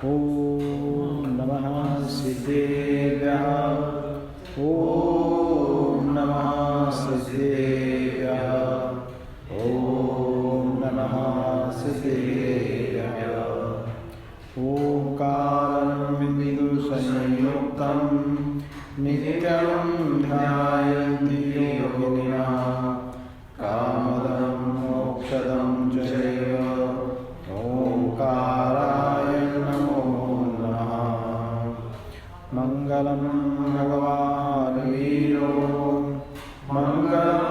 ॐ नमः सिद्धेभ्यः। ॐ नमः सिद्धेभ्यः। ॐ नमः सिद्धेभ्यः। ओंकारं विदुसंयुक्तं नित्यं ध्यायन्ति योगिनः कामदं मोक्षदं चैव। ओंकाराय नमो नमः। मंगलं भगवान् वीरो मंगलं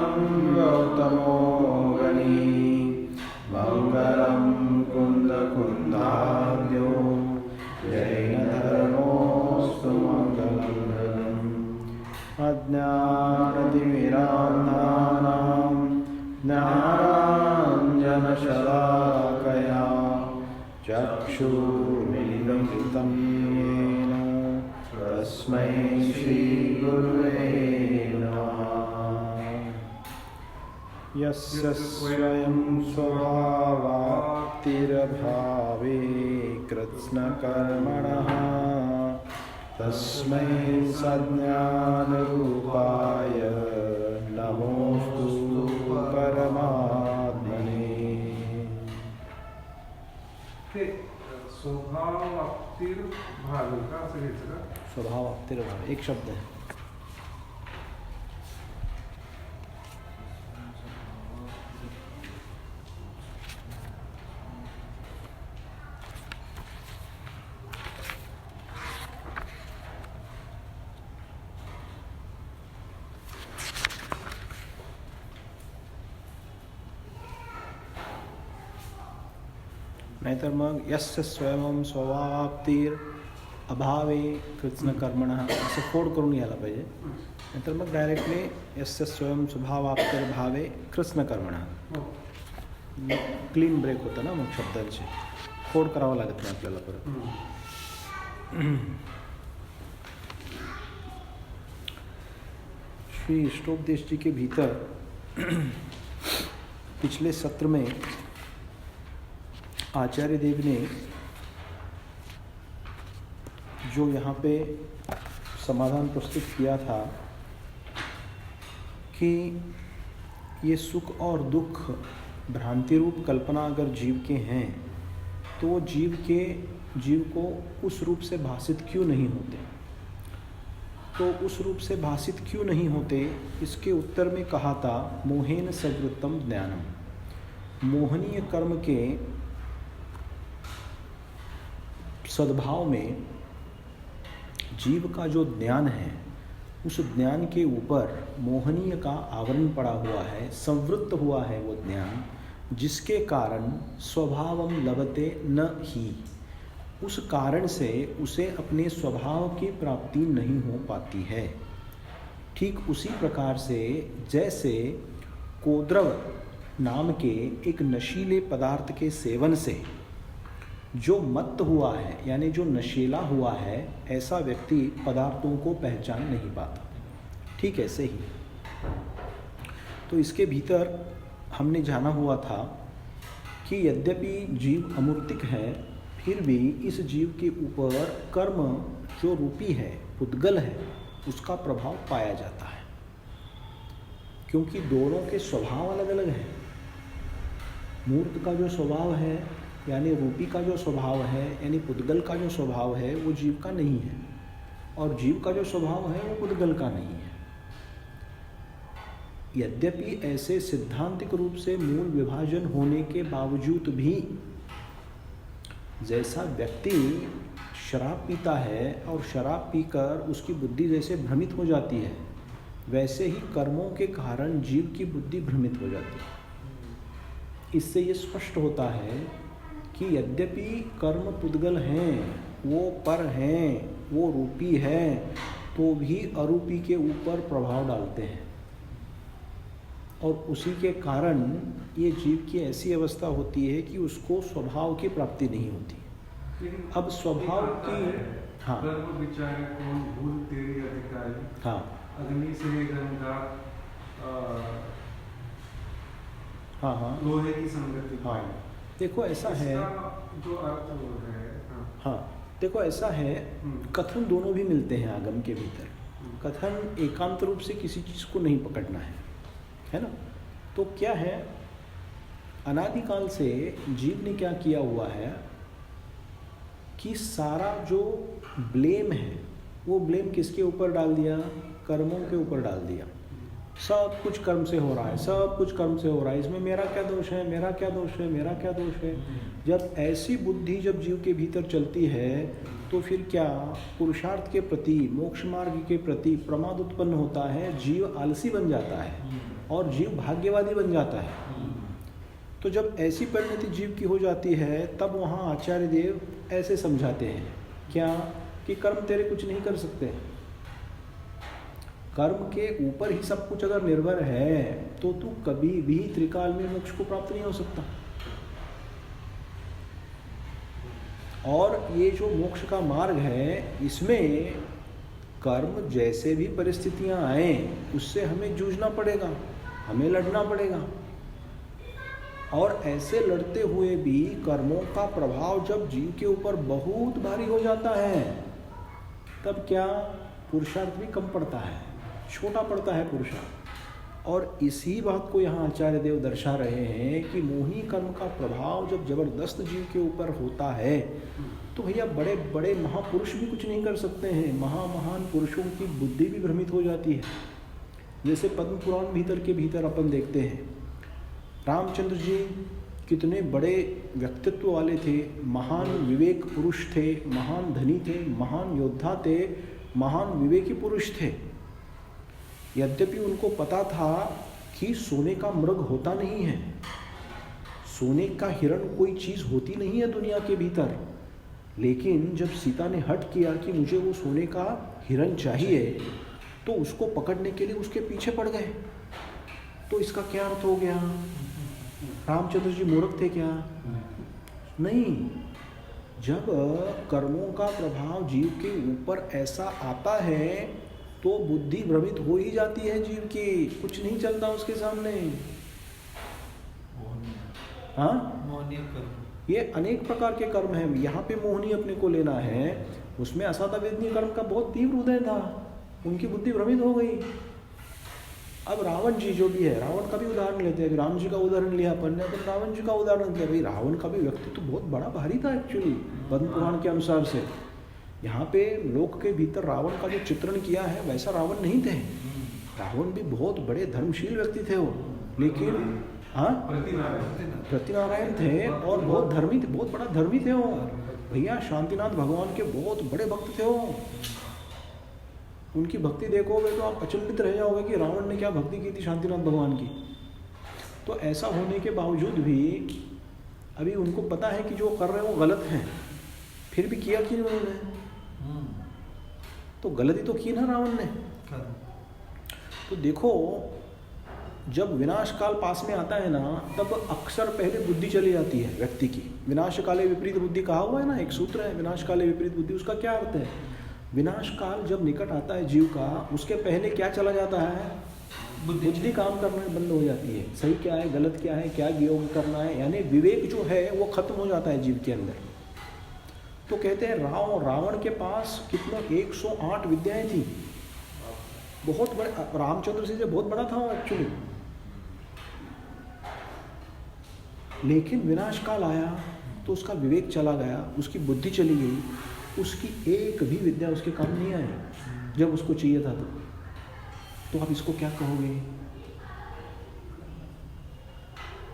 गौतमो गणी मंगलं कुन्दकुन्दार्यो जैनधर्मोऽस्तु मंगलम्। अज्ञानतिमिरान्धानां ज्ञानाञ्जनशलाकया चक्षुरुन्मिलितं येन तस्मै श्रीगुरुवे नमः। यस्य स्वयं स्वभावाप्तिरभावे कृत्स्नकर्मणः तस्मै सज्ञानरूपाय नमोऽस्तु परमात्मने। स्वभावाप्तिर्भावे का असं घ्यायचं का? स्वभावाप्तिर्भावे एक शब्द है। नाहीतर मग यस्य स्वयं स्वभावाप्तिर अभावे कृत्स्नकर्मणः असं फोड करून यायला पाहिजे। नाहीतर मग डायरेक्टली यस्य स्वयं स्वभावाप्तिर भावे कृत्स्नकर्मणः क्लीन ब्रेक होतं ना मग शब्दांचे फोड करावं लागत नाही आपल्याला परत। श्री इष्टोपदेश जी के भीतर पिछले सत्र में आचार्य देव ने जो यहाँ पे समाधान प्रस्तुत किया था कि ये सुख और दुख भ्रांति रूप कल्पना अगर जीव के हैं तो वो जीव को उस रूप से भाषित क्यों नहीं होते। तो उस रूप से भाषित क्यों नहीं होते इसके उत्तर में कहा था मोहेन सवृत्तम ज्ञानम। मोहनीय कर्म के सद्भाव में जीव का जो ज्ञान है उस ज्ञान के ऊपर मोहनीय का आवरण पड़ा हुआ है, संवृत्त हुआ है वो ज्ञान, जिसके कारण स्वभावम लभते न ही, उस कारण से उसे अपने स्वभाव की प्राप्ति नहीं हो पाती है। ठीक उसी प्रकार से जैसे कोद्रव नाम के एक नशीले पदार्थ के सेवन से जो मत्त हुआ है यानी जो नशीला हुआ है ऐसा व्यक्ति पदार्थों को पहचान नहीं पाता, ठीक ऐसे ही। तो इसके भीतर हमने जाना हुआ था कि यद्यपि जीव अमूर्तिक है फिर भी इस जीव के ऊपर कर्म जो रूपी है पुद्गल है उसका प्रभाव पाया जाता है, क्योंकि दोनों के स्वभाव अलग अलग हैं। मूर्त का जो स्वभाव है यानी रूपी का जो स्वभाव है यानी पुद्गल का जो स्वभाव है वो जीव का नहीं है, और जीव का जो स्वभाव है वो पुद्गल का नहीं है। यद्यपि ऐसे सिद्धांतिक रूप से मूल विभाजन होने के बावजूद भी जैसा व्यक्ति शराब पीता है और शराब पीकर उसकी बुद्धि जैसे भ्रमित हो जाती है वैसे ही कर्मों के कारण जीव की बुद्धि भ्रमित हो जाती है। इससे ये स्पष्ट होता है कि यद्यपि कर्म पुद्गल हैं, वो पर हैं, वो रूपी हैं, तो भी अरूपी के ऊपर प्रभाव डालते हैं और उसी के कारण ये जीव की ऐसी अवस्था होती है कि उसको स्वभाव की प्राप्ति नहीं होती। अब स्वभाव की हाँ विचारे कौन भूल तेरी अधिकारी हाँ अग्नि से गंगा हाँ हाँ लोहे की संगति। हाँ देखो ऐसा है जो अर्थ हो रहा है हाँ देखो ऐसा है, कथन दोनों भी मिलते हैं आगम के भीतर। कथन एकांत रूप से किसी चीज़ को नहीं पकड़ना है ना। तो क्या है, अनादिकाल से जीव ने क्या किया हुआ है कि सारा जो ब्लेम है वो ब्लेम किसके ऊपर डाल दिया, कर्मों के ऊपर डाल दिया। सब कुछ कर्म से हो रहा है, सब कुछ कर्म से हो रहा है, इसमें मेरा क्या दोष है, मेरा क्या दोष है, मेरा क्या दोष है। जब ऐसी बुद्धि जब जीव के भीतर चलती है तो फिर क्या पुरुषार्थ के प्रति, मोक्ष मार्ग के प्रति प्रमाद उत्पन्न होता है, जीव आलसी बन जाता है और जीव भाग्यवादी बन जाता है। तो जब ऐसी परिणति जीव की हो जाती है तब वहाँ आचार्य देव ऐसे समझाते हैं क्या कि कर्म तेरे कुछ नहीं कर सकते। कर्म के ऊपर ही सब कुछ अगर निर्भर है तो तू कभी भी त्रिकाल में मोक्ष को प्राप्त नहीं हो सकता। और ये जो मोक्ष का मार्ग है इसमें कर्म जैसे भी परिस्थितियां आए उससे हमें जूझना पड़ेगा, हमें लड़ना पड़ेगा। और ऐसे लड़ते हुए भी कर्मों का प्रभाव जब जीव के ऊपर बहुत भारी हो जाता है तब क्या पुरुषार्थ भी कम पड़ता है, छोटा पड़ता है पुरुषार्थ। और इसी बात को यहाँ आचार्य देव दर्शा रहे हैं कि मोही कर्म का प्रभाव जब जबरदस्त जीव के ऊपर होता है तो भैया बड़े बड़े महापुरुष भी कुछ नहीं कर सकते हैं। महान पुरुषों की बुद्धि भी भ्रमित हो जाती है। जैसे पद्म पुराण भीतर के भीतर अपन देखते हैं, रामचंद्र जी कितने बड़े व्यक्तित्व वाले थे, महान विवेक पुरुष थे, महान धनी थे, महान योद्धा थे, महान विवेकी पुरुष थे। यद्यपि उनको पता था कि सोने का मृग होता नहीं है, सोने का हिरण कोई चीज़ होती नहीं है दुनिया के भीतर, लेकिन जब सीता ने हट किया कि मुझे वो सोने का हिरण चाहिए तो उसको पकड़ने के लिए उसके पीछे पड़ गए। तो इसका क्या अर्थ हो गया, रामचंद्र जी मूर्ख थे क्या? नहीं। जब कर्मों का प्रभाव जीव के ऊपर ऐसा आता है तो बुद्धि भ्रमित हो ही जाती है जीव की, कुछ नहीं चलता उसके सामने। हाँ, ये अनेक प्रकार के कर्म हैं। यहाँ पे मोहनी अपने को लेना है, उसमें असाधावेदनीय कर्म का बहुत तीव्र उदय था, उनकी बुद्धि भ्रमित हो गई। अब रावण जी जो भी है, रावण का भी उदाहरण लेते हैं। राम जी का उदाहरण लिया अपन ने, अपन रावण जी का उदाहरण लिया। भाई रावण का भी व्यक्तित्व तो बहुत बड़ा भारी था एक्चुअली पद्म पुराण के अनुसार से। यहाँ पे लोक के भीतर रावण का जो चित्रण किया है वैसा रावण नहीं थे। रावण भी बहुत बड़े धर्मशील व्यक्ति थे वो, लेकिन हाँ प्रतिनारायण थे और बहुत धर्मी थे, बहुत बड़ा धर्मी थे वो भैया। शांतिनाथ भगवान के बहुत बड़े भक्त थे वो। उनकी भक्ति देखोगे तो आप अचंभित रह जाओगे कि रावण ने क्या भक्ति की थी शांतिनाथ भगवान की। तो ऐसा होने के बावजूद भी अभी उनको पता है कि जो कर रहे हैं वो गलत है, फिर भी किया कि नहीं उन्होंने? तो गलती तो की ना रावण ने। तो देखो जब विनाश काल पास में आता है ना तब अक्सर पहले बुद्धि चली जाती है व्यक्ति की। विनाश काले विपरीत बुद्धि कहा हुआ है ना, एक सूत्र है विनाश काले विपरीत बुद्धि। उसका क्या अर्थ है? विनाश काल जब निकट आता है जीव का, उसके पहले क्या चला जाता है? बुद्धि काम करना बंद हो जाती है। सही क्या है, गलत क्या है, क्या योग करना है, यानी विवेक जो है वो खत्म हो जाता है जीव के अंदर। तो कहते हैं रावण के पास कितना 108 विद्याएं थी, बहुत बड़े। रामचंद्र से बहुत बड़ा था वो एक्चुअली। लेकिन विनाश काल आया तो उसका विवेक चला गया, उसकी बुद्धि चली गई, उसकी एक भी विद्या उसके काम नहीं आई जब उसको चाहिए था। तो आप इसको क्या कहोगे?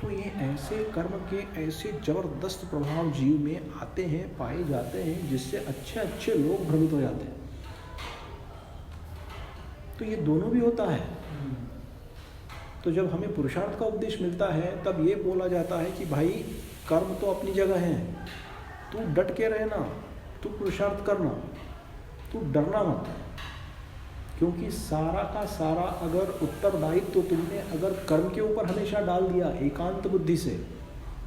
तो ये ऐसे कर्म के ऐसे जबरदस्त प्रभाव जीव में आते हैं, पाए जाते हैं, जिससे अच्छे अच्छे लोग भ्रमित हो जाते हैं। तो ये दोनों भी होता है। तो जब हमें पुरुषार्थ का उपदेश मिलता है तब ये बोला जाता है कि भाई कर्म तो अपनी जगह है, तू डट के रहना, तू पुरुषार्थ करना, तू डरना मत। क्योंकि सारा का सारा अगर उत्तरदायित्व तो तुमने अगर कर्म के ऊपर हमेशा डाल दिया एकांत बुद्धि से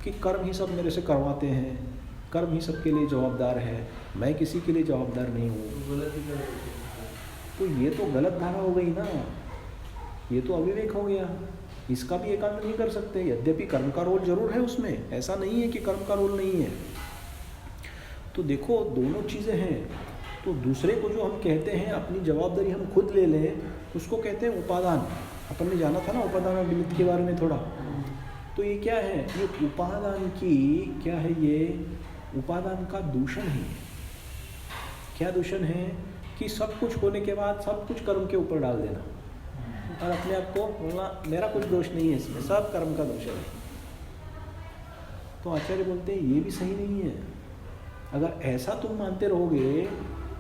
कि कर्म ही सब मेरे से करवाते हैं, कर्म ही सबके लिए जवाबदार है, मैं किसी के लिए जवाबदार नहीं हूँ, तो ये तो गलत धारा हो गई ना, ये तो अविवेक हो गया। इसका भी एकांत नहीं कर सकते। यद्यपि कर्म का रोल जरूर है उसमें, ऐसा नहीं है कि कर्म का रोल नहीं है। तो देखो दोनों चीज़ें हैं। तो दूसरे को जो हम कहते हैं अपनी जवाबदारी हम खुद ले लें, उसको कहते हैं उपादान। अपन ने जाना था ना उपादान और निमित्त के बारे में थोड़ा। तो ये क्या है, ये उपादान की क्या है, ये उपादान का दूषण है। क्या दूषण है कि सब कुछ होने के बाद सब कुछ कर्म के ऊपर डाल देना और अपने आप को बोलना मेरा कुछ दोष नहीं है, इसमें सब कर्म का दोष है। तो आचार्य बोलते हैं ये भी सही नहीं है। अगर ऐसा तुम मानते रहोगे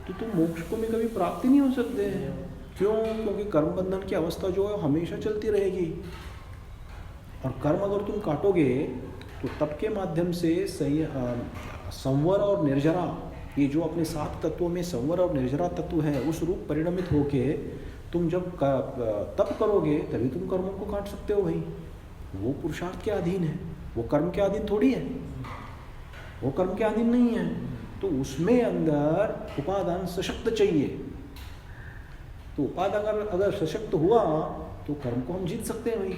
तो तुम मोक्ष को में कभी प्राप्ति नहीं हो सकते हैं। क्यों? क्योंकि कर्म बंधन की अवस्था जो है हमेशा चलती रहेगी। और कर्म अगर तुम काटोगे तो तप के माध्यम से सही संवर और निर्जरा, ये जो अपने 7 तत्वों में संवर और निर्जरा तत्व है, उस रूप परिणमित होके तुम जब तप करोगे तभी तुम कर्मों को काट सकते हो भाई। वो पुरुषार्थ के अधीन है, वो कर्म के अधीन थोड़ी है, वो कर्म के अधीन नहीं है। तो उसमें अंदर उपादान सशक्त चाहिए। तो उपादान अगर सशक्त हुआ तो कर्म को हम जीत सकते हैं भाई।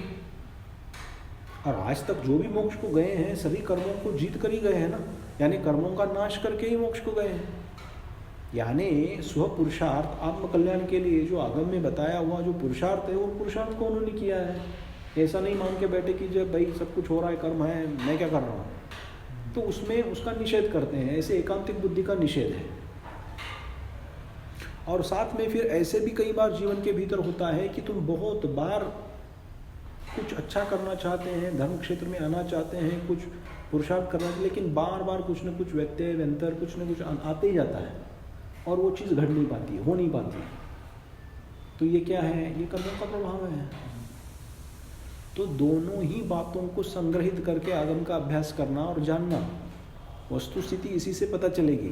और आज तक जो भी मोक्ष को गए हैं सभी कर्मों को जीत कर ही गए हैं ना, यानी कर्मों का नाश करके ही मोक्ष को गए हैं। यानी स्व पुरुषार्थ आत्म कल्याण के लिए जो आगम में बताया हुआ जो पुरुषार्थ है, वो पुरुषार्थ को उन्होंने किया है। ऐसा नहीं मान के बैठे कि जब भाई सब कुछ हो रहा है, कर्म है, मैं क्या कर रहा हूँ, तो उसमें उसका निषेध करते हैं। ऐसे एकांतिक बुद्धि का निषेध है। और साथ में फिर ऐसे भी कई बार जीवन के भीतर होता है कि तुम बहुत बार कुछ अच्छा करना चाहते हैं, धर्म क्षेत्र में आना चाहते हैं, कुछ पुरुषार्थ करना चाहिए, लेकिन बार बार कुछ न कुछ व्यत्यय व्यंतर कुछ न कुछ आते ही जाता है और वो चीज़ घट नहीं पाती, हो नहीं पाती। तो ये क्या है, ये कर्मों का प्रभाव है। तो दोनों ही बातों को संग्रहित करके आगम का अभ्यास करना और जानना, वस्तु स्थिति इसी से पता चलेगी।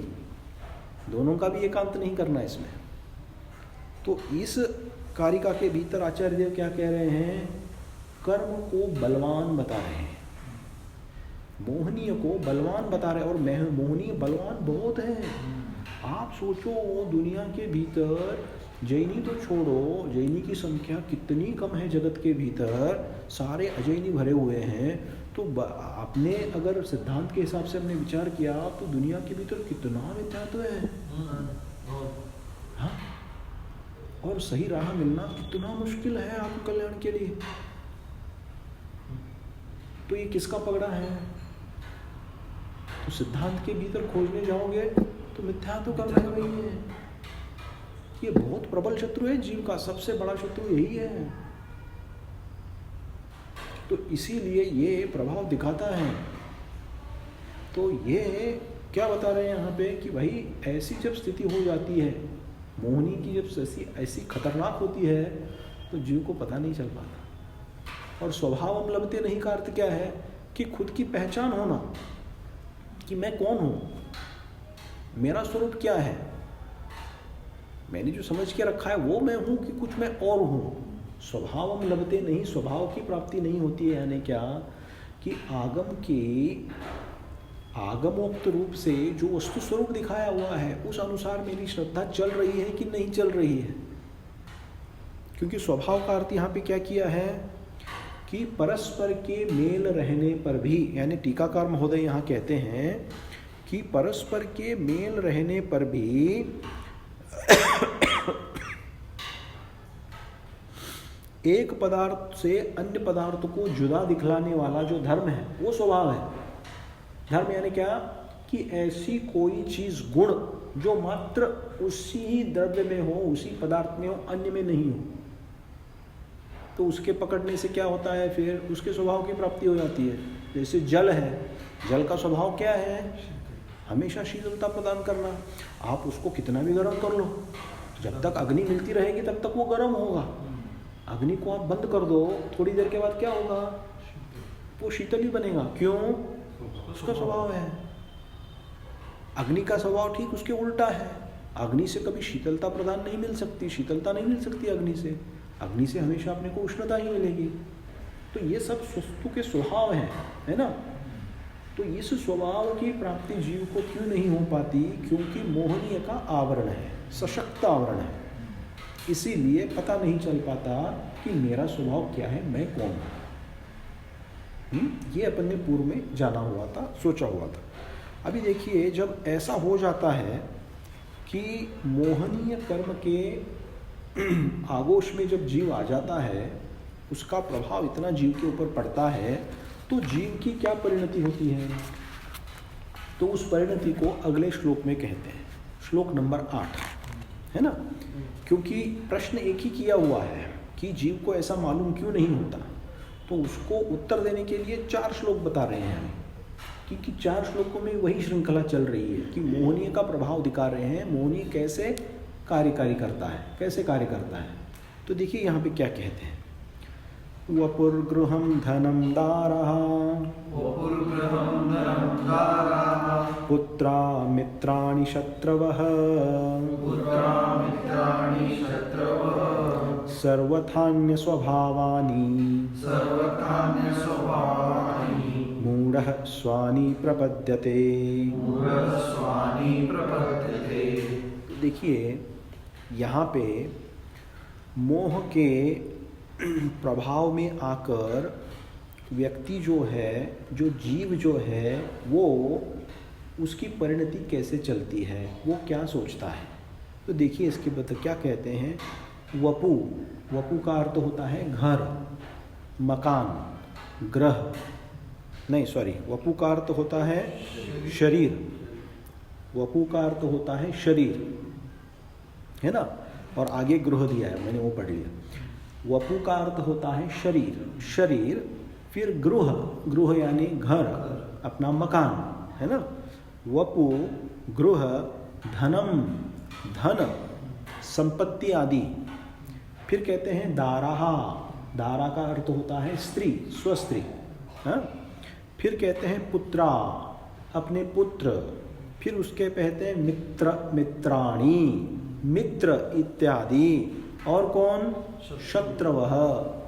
दोनों का भी एकांत नहीं करना इसमें। तो इस कारिका के भीतर आचार्य देव क्या कह रहे हैं, कर्म को बलवान बता रहे हैं, मोहनीय को बलवान बता रहे हैं। और मोहनीय बलवान बहुत है। आप सोचो दुनिया के भीतर जैनी तो छोड़ो, जैनी की संख्या कितनी कम है जगत के भीतर, सारे अजैनी भरे हुए हैं। तो आपने अगर सिद्धांत के हिसाब से हमने विचार किया तो दुनिया के भीतर कितना मिथ्यात्व है। हाँ? और सही राह मिलना कितना मुश्किल है आत्मकल्याण के लिए। तो ये किसका पगड़ा है? तो सिद्धांत के भीतर खोजने जाओगे तो मिथ्यात्व का रह रही है। ये बहुत प्रबल शत्रु है जीव का, सबसे बड़ा शत्रु यही है। तो इसीलिए ये प्रभाव दिखाता है। तो ये क्या बता रहे हैं यहाँ पे कि भाई ऐसी जब स्थिति हो जाती है, मोहनी की जब ऐसी खतरनाक होती है, तो जीव को पता नहीं चल पाता। और स्वभाव लभते नहीं का अर्थ क्या है कि खुद की पहचान होना कि मैं कौन हूँ, मेरा स्वरूप क्या है, मैंने जो समझ के रखा है वो मैं हूँ कि कुछ मैं और हूँ। स्वभावम लभते नहीं, स्वभाव की प्राप्ति नहीं होती है। यानी क्या कि आगम के आगमोक्त रूप से जो वस्तु स्वरूप दिखाया हुआ है उस अनुसार मेरी श्रद्धा चल रही है कि नहीं चल रही है। क्योंकि स्वभाव का अर्थ यहाँ पे क्या किया है कि परस्पर के मेल रहने पर भी, यानी टीकाकार महोदय यहाँ कहते हैं कि परस्पर के मेल रहने पर भी एक पदार्थ से अन्य पदार्थ को जुदा दिखलाने वाला जो धर्म है वो स्वभाव है। धर्म यानी क्या कि ऐसी कोई चीज, गुण जो मात्र उसी ही द्रव्य में हो, उसी पदार्थ में हो, अन्य में नहीं हो, तो उसके पकड़ने से क्या होता है, फिर उसके स्वभाव की प्राप्ति हो जाती है। जैसे जल है, जल का स्वभाव क्या है, हमेशा शीतलता प्रदान करना। आप उसको कितना भी गर्म कर लो, जब तक अग्नि मिलती रहेगी तब तक वो गर्म होगा। अग्नि को आप बंद कर दो, थोड़ी देर के बाद क्या होगा, वो शीतल ही बनेगा। क्यों? उसका स्वभाव है। अग्नि का स्वभाव ठीक उसके उल्टा है। अग्नि से कभी शीतलता प्रदान नहीं मिल सकती, शीतलता नहीं मिल सकती अग्नि से। अग्नि से हमेशा अपने को उष्णता ही मिलेगी। तो ये सब वस्तु के स्वभाव हैं, है ना। तो इस स्वभाव की प्राप्ति जीव को क्यों नहीं हो पाती? क्योंकि मोहनीय का आवरण है, सशक्त आवरण है। इसीलिए पता नहीं चल पाता कि मेरा स्वभाव क्या है, मैं कौन हूँ। ये अपन ने पूर्व में जाना हुआ था, सोचा हुआ था। अभी देखिए, जब ऐसा हो जाता है कि मोहनीय कर्म के आगोश में जब जीव आ जाता है, उसका प्रभाव इतना जीव के ऊपर पड़ता है, तो जीव की क्या परिणति होती है? तो उस परिणति को अगले श्लोक में कहते हैं, श्लोक नंबर 8, है ना। क्योंकि प्रश्न एक ही किया हुआ है कि जीव को ऐसा मालूम क्यों नहीं होता, तो उसको उत्तर देने के लिए 4 श्लोक बता रहे हैं हम, क्योंकि 4 श्लोकों में वही श्रृंखला चल रही है कि मोहनीय का प्रभाव दिखा रहे हैं, मोहनीय कैसे कार्यकारी करता है, कैसे कार्य करता है। तो देखिए यहाँ पे क्या कहते हैं, वपुर्गृहं धनं दारः पुत्रा मित्राणि शत्रवः सर्वथान्य स्वभावानि मूढ़ः स्वानि प्रपद्यते। देखिए यहाँ पे मोह के प्रभाव में आकर व्यक्ति जो है, जो जीव जो है, वो उसकी परिणति कैसे चलती है, वो क्या सोचता है। तो देखिए इसके बता क्या कहते हैं, वपु, वपु का अर्थ होता है घर, मकान, ग्रह, नहीं सॉरी, वपु का अर्थ होता है शरीर, वपु का अर्थ होता है शरीर, है ना, और आगे गृह दिया है, मैंने वो पढ़ लिया। वपु का अर्थ होता है शरीर, शरीर, फिर गृह, गृह यानी घर, अपना मकान, है ना। वपु, गृह, धनम, धन, संपत्ति आदि। फिर कहते हैं दाराहा, दारा का अर्थ होता है स्त्री, स्वस्त्री, हाँ। फिर कहते हैं पुत्रा, अपने पुत्र। फिर उसके कहते हैं मित्र, मित्राणी, मित्र इत्यादि। और कौन? शत्रवः,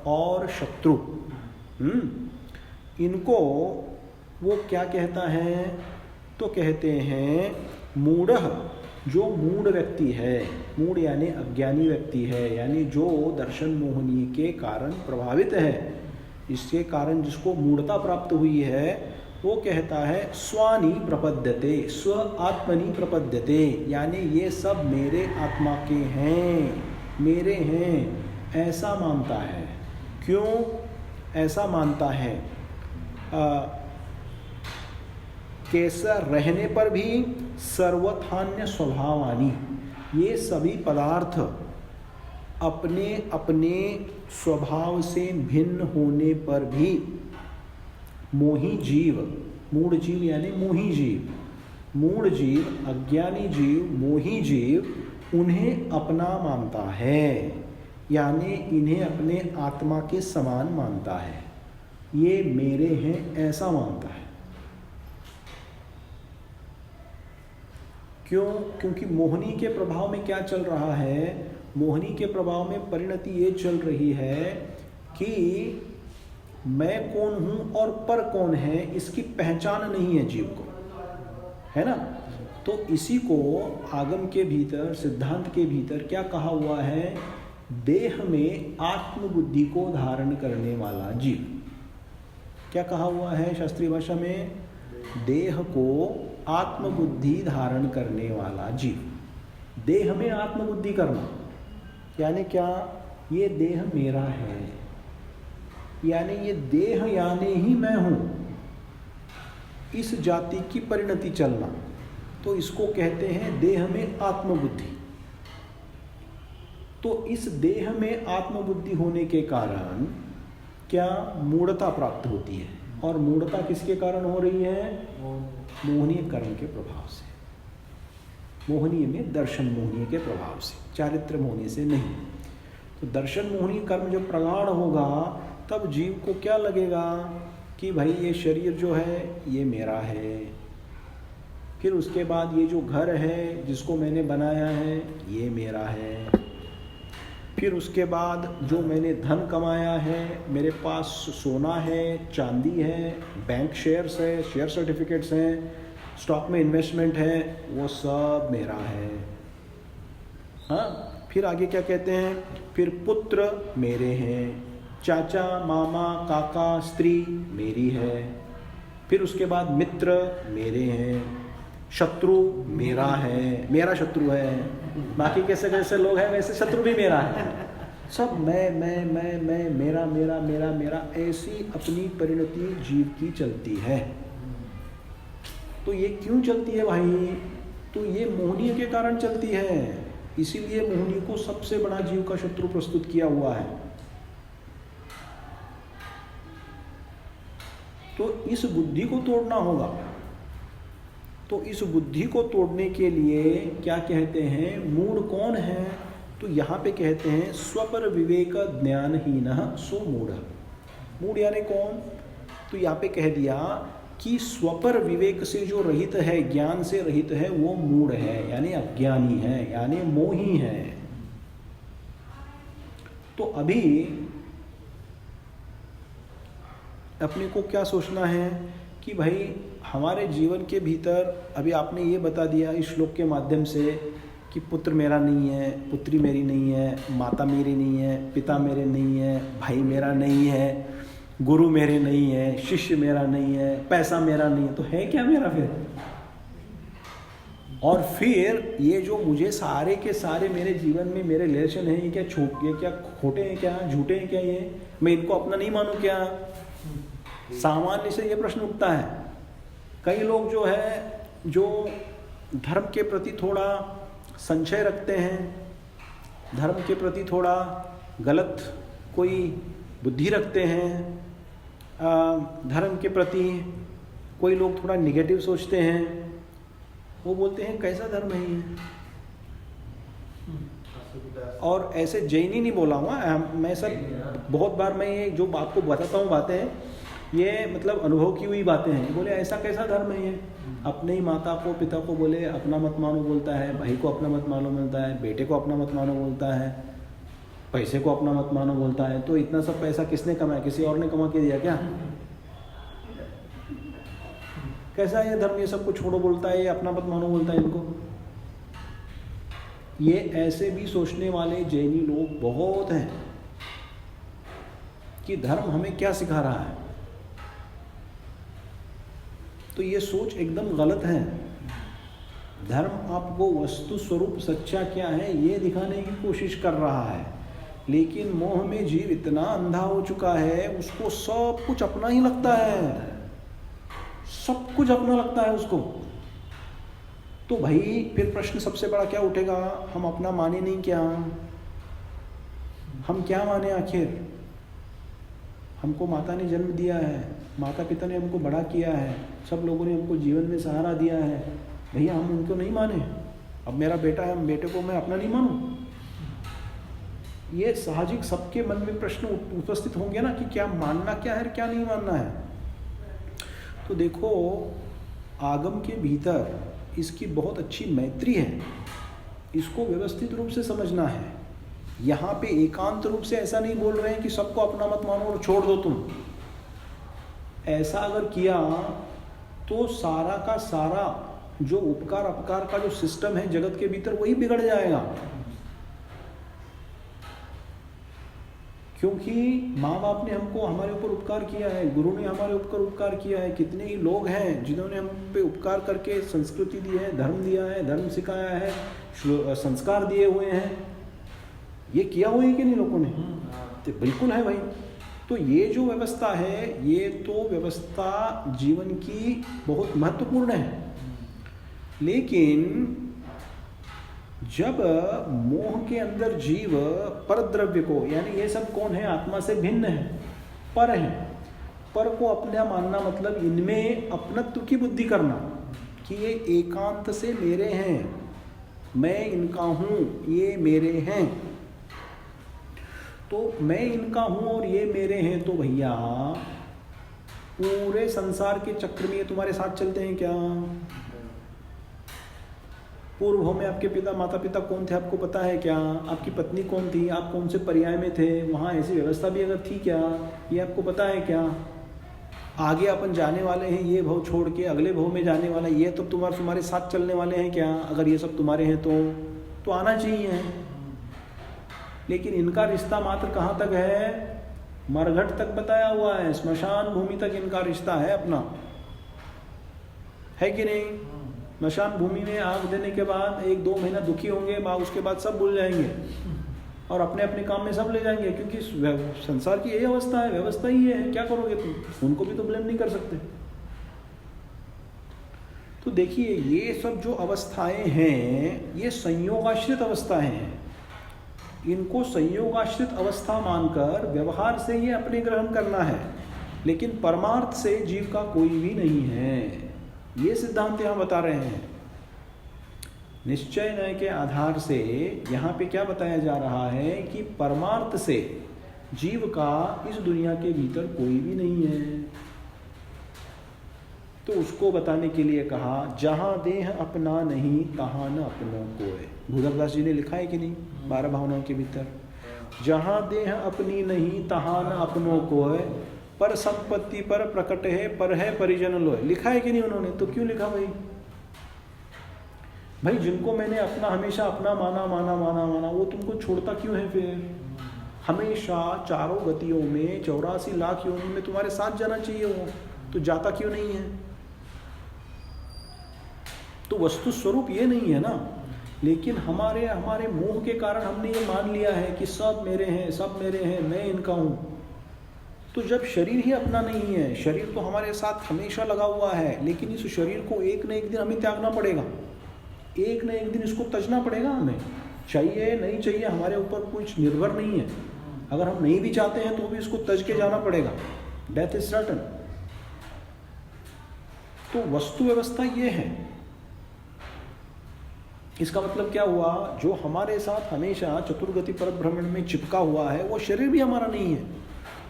और शत्रु। इनको वो क्या कहता है? तो कहते हैं मूढ़ः, जो मूढ़ व्यक्ति है, मूढ़ यानी अज्ञानी व्यक्ति है, यानी जो दर्शन मोहनीय के कारण प्रभावित है, इसके कारण जिसको मूढ़ता प्राप्त हुई है, वो कहता है स्वानि प्रपद्यते, स्व आत्मनि प्रपद्यते, यानी ये सब मेरे आत्मा के हैं, मेरे हैं, ऐसा मानता है। क्यों ऐसा मानता है? कैसा रहने पर भी सर्वथान्य स्वभावानी, ये सभी पदार्थ अपने अपने स्वभाव से भिन्न होने पर भी मोही जीव, मूढ़ जीव यानी मोही जीव, मूढ़ जीव, अज्ञानी जीव, मोही जीव उन्हें अपना मानता है, यानी इन्हें अपने आत्मा के समान मानता है, ये मेरे हैं ऐसा मानता है। क्यों? क्योंकि मोहनी के प्रभाव में क्या चल रहा है? मोहनी के प्रभाव में परिणति ये चल रही है कि मैं कौन हूँ और पर कौन है, इसकी पहचान नहीं है जीव को, है ना। तो इसी को आगम के भीतर, सिद्धांत के भीतर क्या कहा हुआ है? देह में आत्मबुद्धि को धारण करने वाला जीव। क्या कहा हुआ है शास्त्रीय भाषा में? देह को आत्मबुद्धि धारण करने वाला जीव। देह में आत्मबुद्धि करना यानी क्या? ये देह मेरा है, यानी ये देह यानी ही मैं हूँ, इस जाति की परिणति चलना, तो इसको कहते हैं देह में आत्मबुद्धि। तो इस देह में आत्मबुद्धि होने के कारण क्या मूढ़ता प्राप्त होती है, और मूढ़ता किसके कारण हो रही है? मोहनीय कर्म के प्रभाव से, मोहनीय में दर्शन मोहनीय के प्रभाव से, चारित्र मोहनीय से नहीं। तो दर्शन मोहनीय कर्म जब प्रगाढ़ होगा तब जीव को क्या लगेगा कि भाई ये शरीर जो है ये मेरा है, फिर उसके बाद ये जो घर है जिसको मैंने बनाया है ये मेरा है, फिर उसके बाद जो मैंने धन कमाया है, मेरे पास सोना है, चांदी है, बैंक शेयर्स है, शेयर सर्टिफिकेट्स हैं, स्टॉक में इन्वेस्टमेंट है, वो सब मेरा है। हाँ, फिर आगे क्या कहते हैं? फिर पुत्र मेरे हैं, चाचा, मामा, काका, स्त्री मेरी है, फिर उसके बाद मित्र मेरे हैं, शत्रु मेरा है, मेरा शत्रु है, बाकी कैसे कैसे लोग हैं वैसे शत्रु भी मेरा है, सब मैं मेरा मेरा मेरा मेरा, ऐसी अपनी परिणति जीव की चलती है। तो ये क्यों चलती है भाई? तो ये मोहनीय के कारण चलती है, इसीलिए मोहनी को सबसे बड़ा जीव का शत्रु प्रस्तुत किया हुआ है। तो इस बुद्धि को तोड़ना होगा। तो इस बुद्धि को तोड़ने के लिए क्या कहते हैं, मूढ़ कौन है? तो यहाँ पे कहते हैं स्वपर विवेक ज्ञानहीनः सो मूढ़। मूढ़ यानी कौन? तो यहाँ पे कह दिया कि स्वपर विवेक से जो रहित है, ज्ञान से रहित है, वो मूढ़ है, यानी अज्ञानी है, यानी मोही है। तो अभी अपने को क्या सोचना है कि भाई हमारे जीवन के भीतर, अभी आपने ये बता दिया इस श्लोक के माध्यम से कि पुत्र मेरा नहीं है, पुत्री मेरी नहीं है, माता मेरी नहीं है, पिता मेरे नहीं है, भाई मेरा नहीं है, गुरु मेरे नहीं है, शिष्य मेरा नहीं है, पैसा मेरा नहीं है, तो है क्या मेरा फिर? और फिर ये जो मुझे सारे के सारे मेरे जीवन में मेरे रिलेशन हैं, ये क्या क्या खोटे हैं, क्या झूठे हैं, क्या ये मैं इनको अपना नहीं मानूं क्या? सामान्य से ये प्रश्न उठता है। कई लोग जो है, जो धर्म के प्रति थोड़ा संशय रखते हैं, धर्म के प्रति थोड़ा गलत कोई बुद्धि रखते हैं, धर्म के प्रति कोई लोग थोड़ा निगेटिव सोचते हैं, वो बोलते हैं कैसा धर्म है ये? और ऐसे जैनी नहीं बोला हुआ मैं सर, बहुत बार मैं ये जो आपको बताता हूँ बातें, ये मतलब अनुभव की हुई बातें हैं। बोले ऐसा कैसा धर्म है ये? अपने ही माता को पिता को बोले अपना मत मानो बोलता है, भाई को अपना मत मानो बोलता है, बेटे को अपना मत मानो बोलता है, पैसे को अपना मत मानो बोलता है। तो इतना सब पैसा किसने कमाया? किसी और ने कमा के दिया क्या? कैसा ये धर्म? ये सब कुछ छोड़ो बोलता है, ये अपना मत मानो बोलता है इनको। ये ऐसे भी सोचने वाले जैनी लोग बहुत हैं कि धर्म हमें क्या सिखा रहा है। तो ये सोच एकदम गलत है। धर्म आपको वस्तु स्वरूप सच्चा क्या है ये दिखाने की कोशिश कर रहा है, लेकिन मोह में जीव इतना अंधा हो चुका है, उसको सब कुछ अपना ही लगता है, सब कुछ अपना लगता है उसको। तो भाई फिर प्रश्न सबसे बड़ा क्या उठेगा? हम अपना माने नहीं क्या? हम क्या माने आखिर? हमको माता ने जन्म दिया है, माता पिता ने हमको बड़ा किया है, सब लोगों ने हमको जीवन में सहारा दिया है, भैया हम उनको नहीं माने? अब मेरा बेटा है, बेटे को मैं अपना नहीं मानूं? ये साहजिक सबके मन में प्रश्न उपस्थित होंगे ना कि क्या मानना क्या है, क्या नहीं मानना है। तो देखो, आगम के भीतर इसकी बहुत अच्छी मैत्री है, इसको व्यवस्थित रूप से समझना है। यहाँ पे एकांत रूप से ऐसा नहीं बोल रहे हैं कि सबको अपना मत मानो और छोड़ दो तुम। ऐसा अगर किया तो सारा का सारा जो उपकार अपकार का जो सिस्टम है जगत के भीतर, वही बिगड़ जाएगा। क्योंकि माँ बाप ने हमको हमारे ऊपर उपकार किया है, गुरु ने हमारे ऊपर उपकार किया है, कितने ही लोग हैं जिन्होंने हम पे उपकार करके संस्कृति दी है, धर्म दिया है, धर्म सिखाया है, संस्कार दिए हुए हैं। ये किया हुआ है कि नहीं लोगों ने? तो बिल्कुल है भाई। तो ये जो व्यवस्था है, ये तो व्यवस्था जीवन की बहुत महत्वपूर्ण है। लेकिन जब मोह के अंदर जीव परद्रव्य को, यानी ये सब कौन है? आत्मा से भिन्न है, पर है, पर को अपना मानना, मतलब इनमें अपनत्व की बुद्धि करना कि ये एकांत से मेरे हैं, मैं इनका हूँ, ये मेरे हैं। तो मैं इनका हूँ और ये मेरे हैं, तो भैया पूरे संसार के चक्र में ये तुम्हारे साथ चलते हैं क्या? पूर्व भाव में आपके पिता माता पिता कौन थे आपको पता है क्या? आपकी पत्नी कौन थी? आप कौन से पर्याय में थे? वहाँ ऐसी व्यवस्था भी अगर थी क्या, ये आपको पता है क्या? आगे अपन जाने वाले हैं, ये भाव छोड़ के अगले भाव में जाने वाला है, ये तो तुम्हारे साथ चलने वाले हैं क्या? अगर ये सब तुम्हारे हैं तो आना चाहिए। लेकिन इनका रिश्ता मात्र कहाँ तक है? मरघट तक बताया हुआ है, श्मशान भूमि तक इनका रिश्ता है अपना, है कि नहीं? स्मशान भूमि में आग देने के बाद 1-2 महीना दुखी होंगे, उसके बाद सब भूल जाएंगे और अपने अपने काम में सब ले जाएंगे, क्योंकि संसार की यही अवस्था है, व्यवस्था ही है। क्या करोगे तुम? उनको भी तो ब्लेम नहीं कर सकते। तो देखिए, ये सब जो अवस्थाएं हैं ये संयोगाश्रित अवस्थाएं हैं। इनको संयोगाश्रित अवस्था मानकर व्यवहार से ये अपने ग्रहण करना है, लेकिन परमार्थ से जीव का कोई भी नहीं है। ये सिद्धांत यहाँ बता रहे हैं। निश्चय न्याय के आधार से यहाँ पे क्या बताया जा रहा है कि परमार्थ से जीव का इस दुनिया के भीतर कोई भी नहीं है। तो उसको बताने के लिए कहा, जहाँ देह अपना नहीं तहाँ न अपनों कोय। भूधरदास जी ने लिखा है कि नहीं 12 भावनाओं के भीतर, जहाँ देह अपनी नहीं तहाँ न अपनों कोय, पर संपत्ति पर प्रकट है परिजन लोय। लिखा है कि नहीं उन्होंने? तो क्यों लिखा भाई जिनको मैंने अपना हमेशा अपना माना, वो तुमको छोड़ता क्यों है? फिर हमेशा चारों गतियों में 84 लाख योनि में तुम्हारे साथ जाना चाहिए, वो तो जाता क्यों नहीं है? तो वस्तु स्वरूप ये नहीं है ना। लेकिन हमारे मोह के कारण हमने ये मान लिया है कि सब मेरे हैं, मैं इनका हूँ। तो जब शरीर ही अपना नहीं है, शरीर तो हमारे साथ हमेशा लगा हुआ है, लेकिन इस शरीर को एक न एक दिन हमें त्यागना पड़ेगा, एक न एक दिन इसको तजना पड़ेगा। हमें चाहिए नहीं चाहिए हमारे ऊपर कुछ निर्भर नहीं है। अगर हम नहीं भी चाहते हैं तो भी इसको तज के जाना पड़ेगा। Death is certain. तो वस्तु व्यवस्था ये है। इसका मतलब क्या हुआ? जो हमारे साथ हमेशा चतुर्गति पर भ्रमण में चिपका हुआ है वो शरीर भी हमारा नहीं है।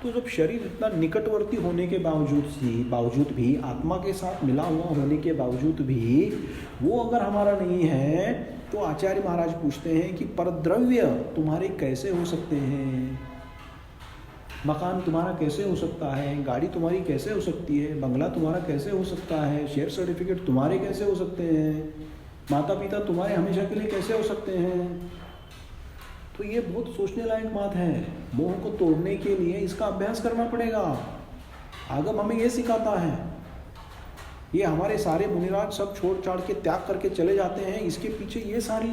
तो जब शरीर इतना निकटवर्ती होने के बावजूद भी आत्मा के साथ मिला हुआ होने के बावजूद भी वो अगर हमारा नहीं है, तो आचार्य महाराज पूछते हैं कि परद्रव्य तुम्हारे कैसे हो सकते हैं? मकान तुम्हारा कैसे हो सकता है? गाड़ी तुम्हारी कैसे हो सकती है? बंगला तुम्हारा कैसे हो सकता है? शेयर सर्टिफिकेट तुम्हारे कैसे हो सकते हैं? माता पिता तुम्हारे हमेशा के लिए कैसे हो सकते हैं? तो ये बहुत सोचने लायक बात है। मोह को तोड़ने के लिए इसका अभ्यास करना पड़ेगा। आगम हमें ये सिखाता है। ये हमारे सारे मुनिराज सब छोड़ छाड़ के त्याग करके चले जाते हैं, इसके पीछे ये सारी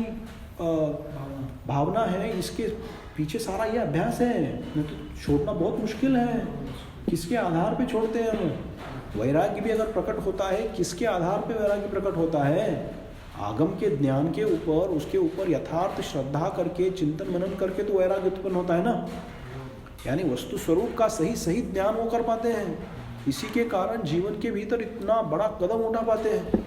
भावना है, इसके पीछे सारा ये अभ्यास है। नहीं तो छोड़ना बहुत मुश्किल है। किसके आधार पे छोड़ते हैं हम? वैराग्य भी अगर प्रकट होता है, किसके आधार पे वैराग्य प्रकट होता है? आगम के ज्ञान के ऊपर, उसके ऊपर यथार्थ श्रद्धा करके, चिंतन मनन करके तो वैराग्य उत्पन्न होता है ना। यानी वस्तु स्वरूप का सही ज्ञान वो कर पाते हैं। इसी के कारण जीवन के भीतर इतना बड़ा कदम उठा पाते हैं।